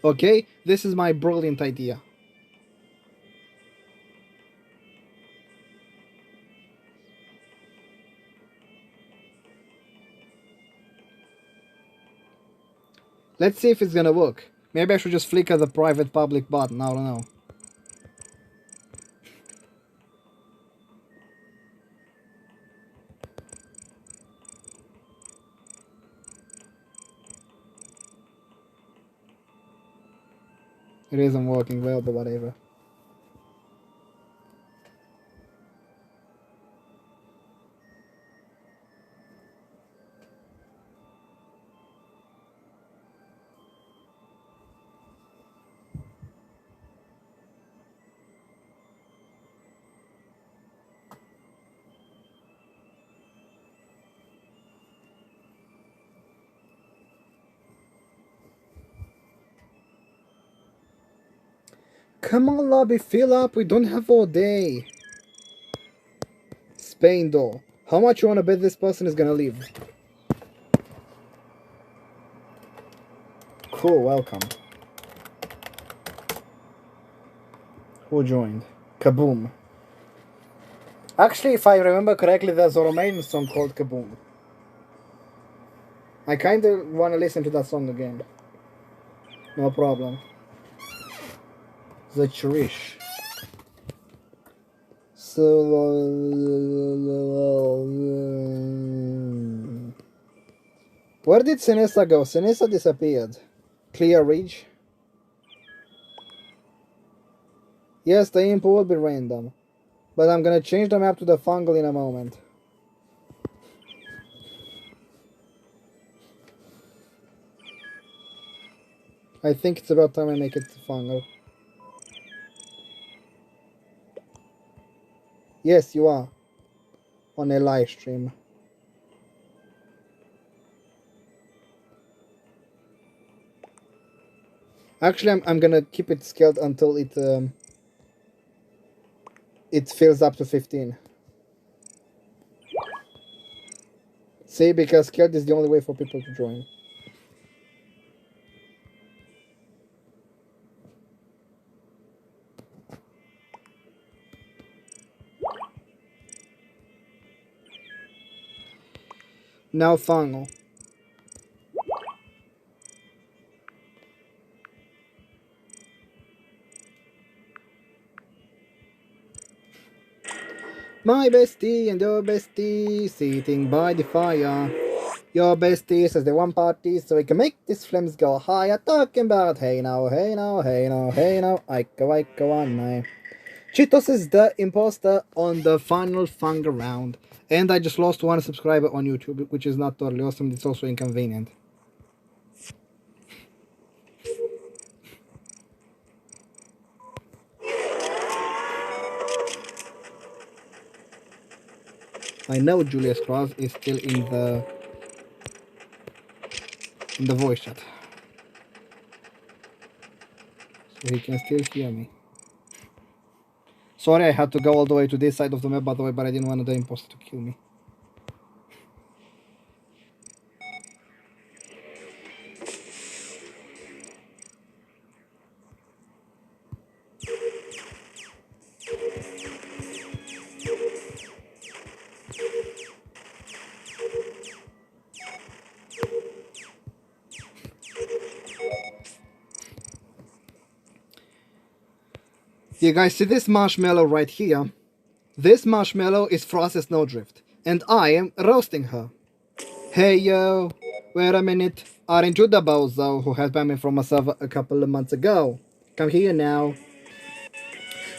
Speaker 1: Okay? This is my brilliant idea. Let's see if it's gonna work. Maybe I should just flicker the private public button, I don't know. It isn't working well, but whatever. Come on, lobby, fill up. We don't have all day. Spain, though. How much you wanna bet this person is gonna leave? Cool, welcome. Who joined? Kaboom. Actually, if I remember correctly, there's a Romanian song called Kaboom. I kinda wanna listen to that song again. No problem. The Cherish. So... Where did Sinisa go? Sinisa disappeared. Clear Ridge. Yes, the imp will be random. But I'm gonna change the map to the fungal in a moment. I think it's about time I make it fungal. Yes, you are. On a live stream. Actually, I'm gonna keep it scaled until it fills up to 15. See, because scaled is the only way for people to join. Now fungal. My bestie and your bestie sitting by the fire. Your bestie says they want parties so we can make these flames go higher. Talking about hey now, hey now, hey now, hey now, Aika one night. Cheetos is the imposter on the final fungal round. And I just lost one subscriber on YouTube, which is not totally awesome, it's also inconvenient. I know Julius Cross is still in the voice chat. So he can still hear me. Sorry I had to go all the way to this side of the map, by the way, but I didn't want the imposter to kill me. You guys see this marshmallow right here? This marshmallow is Frosty Snowdrift, and I am roasting her. Hey yo, wait a minute. Aren't you the bozo who has banned me from a server a couple of months ago? Come here now.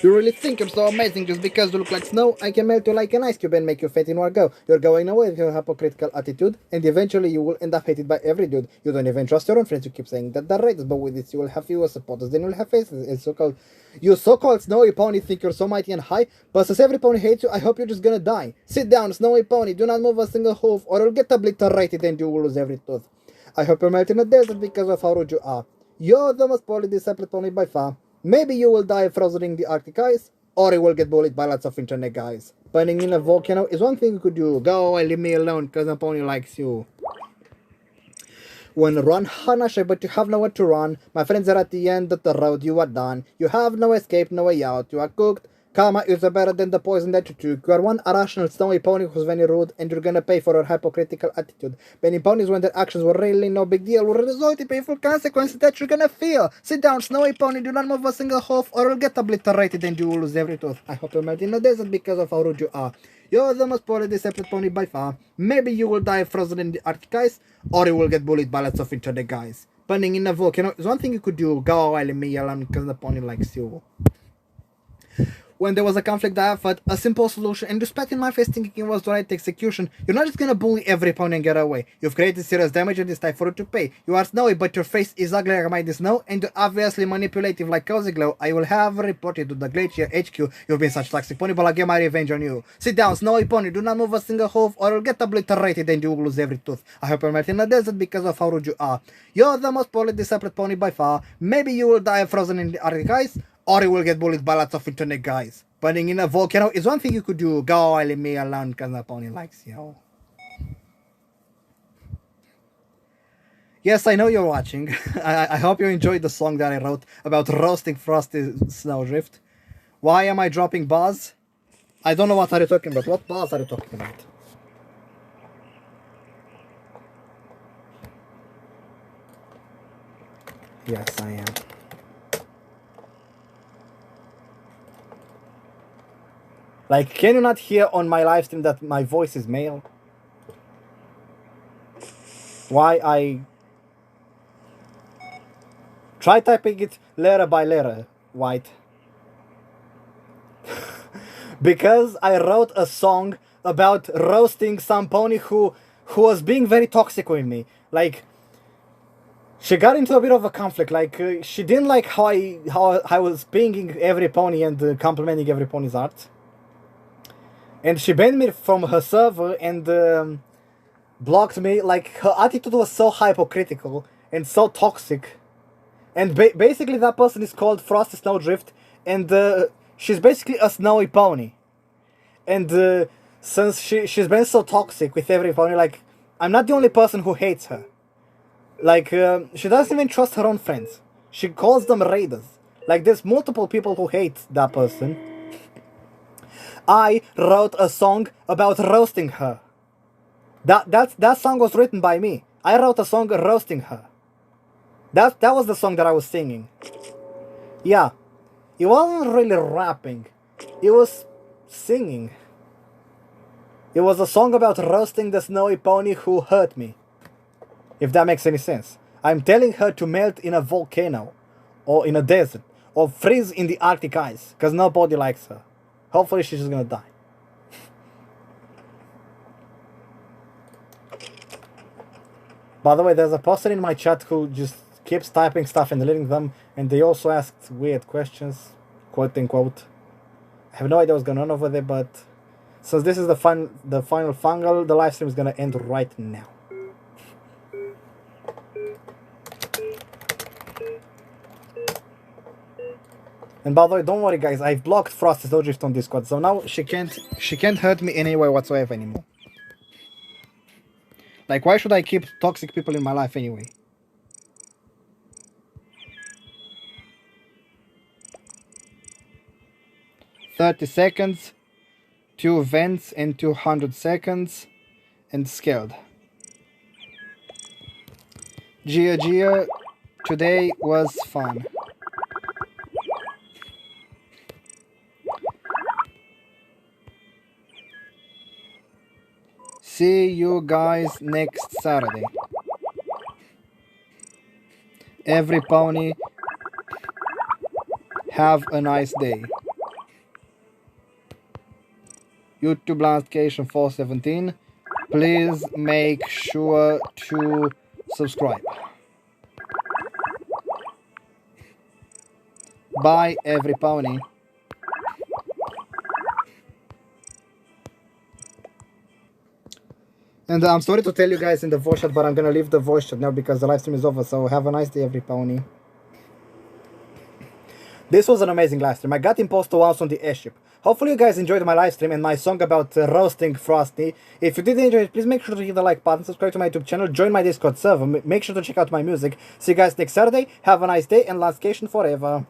Speaker 1: You really think I'm so amazing just because you look like snow? I can melt you like an ice cube and make you fat in one go. You're going away with your hypocritical attitude, and eventually you will end up hated by every dude. You don't even trust your own friends. You keep saying that they're right, but with this you will have fewer supporters than you'll have faces. It's so-called... You so-called snowy pony think you're so mighty and high, but since every pony hates you, I hope you're just gonna die. Sit down, snowy pony. Do not move a single hoof, or you'll get obliterated and you will lose every tooth. I hope you're melting in the desert because of how rude you are. You're the most poorly disciplined pony by far. Maybe you will die frozen in the Arctic ice, or you will get bullied by lots of internet guys. Burning in a volcano is one thing you could do. Go away, leave me alone, cause the pony likes you. When run Hanashe, but you have nowhere to run. My friends are at the end of the road, you are done. You have no escape, no way out, you are cooked. Karma is better than the poison that you took. You are one irrational snowy pony who's very rude, and you're gonna pay for your hypocritical attitude. Many ponies, when their actions were really no big deal, will result in painful consequences that you're gonna feel. Sit down, snowy pony, do not move a single hoof, or you'll get obliterated and you will lose every tooth. I hope you melt in the desert because of how rude you are. You're the most poorly disciplined pony by far. Maybe you will die frozen in the Arctic ice, or you will get bullied by lots of internet guys. Burning in a volcano is one thing you could do. Go away, leave me alone, because the pony likes you. When there was a conflict, I offered a simple solution, and despite in my face thinking it was the right execution, you're not just gonna bully every pony and get away. You've created serious damage and it's time for you to pay. You are snowy, but your face is ugly like mighty snow, and you're obviously manipulative like Cozy Glow. I will have reported to the Glacier HQ. You've been such toxic pony, but I'll get my revenge on you. Sit down, snowy pony, do not move a single hoof, or you'll get obliterated and you will lose every tooth. I hope you're melting in the desert because of how rude you are. You're the most poorly disciplined pony by far. Maybe you will die frozen in the Arctic ice, or you will get bullied by lots of internet guys. Burning in a volcano is one thing you could do. Go away, leave me alone, because the pony likes you. Yes, I know you're watching. I hope you enjoyed the song that I wrote about roasting Frosty Snowdrift. Why am I dropping bars? I don't know what are you talking about. What bars are you talking about? Yes, I am. Like, can you not hear on my live stream that my voice is male? Why I... Try typing it letter by letter, White. Because I wrote a song about roasting some pony who was being very toxic with me. Like, she got into a bit of a conflict. Like, she didn't like how I was pinging every pony and complimenting every pony's art. And she banned me from her server and blocked me. Like, her attitude was so hypocritical and so toxic. And basically that person is called Frosty Snowdrift, and she's basically a snowy pony. And since she's been so toxic with every pony, like, I'm not the only person who hates her. Like, she doesn't even trust her own friends. She calls them raiders. Like, there's multiple people who hate that person. I wrote a song about roasting her. That song was written by me. I wrote a song roasting her. That was the song that I was singing. Yeah. It wasn't really rapping. It was singing. It was a song about roasting the snowy pony who hurt me. If that makes any sense. I'm telling her to melt in a volcano. Or in a desert. Or freeze in the Arctic ice. Because nobody likes her. Hopefully she's just gonna die. By the way, there's a person in my chat who just keeps typing stuff and deleting them, and they also asked weird questions, quote unquote. I have no idea what's going on over there, but since this is the final fungal, the live stream is gonna end right now. And by the way, don't worry guys, I've blocked Frosty Snowdrift on Discord, so now she can't hurt me anyway whatsoever anymore. Like, why should I keep toxic people in my life anyway? "30 seconds, 2 events and 200 seconds, and scared. Gia, today was fun." See you guys next Saturday. Every pony, have a nice day. YouTube Landscation 417. Please make sure to subscribe. Bye, every pony. And I'm sorry to tell you guys in the voice chat, but I'm gonna leave the voice chat now because the live stream is over. So have a nice day, every pony. This was an amazing live stream. I got imposter once on the airship. Hopefully you guys enjoyed my live stream and my song about roasting Frosty. If you did enjoy it, please make sure to hit the like button, subscribe to my YouTube channel, join my Discord server, make sure to check out my music. See you guys next Saturday. Have a nice day and Landscation forever.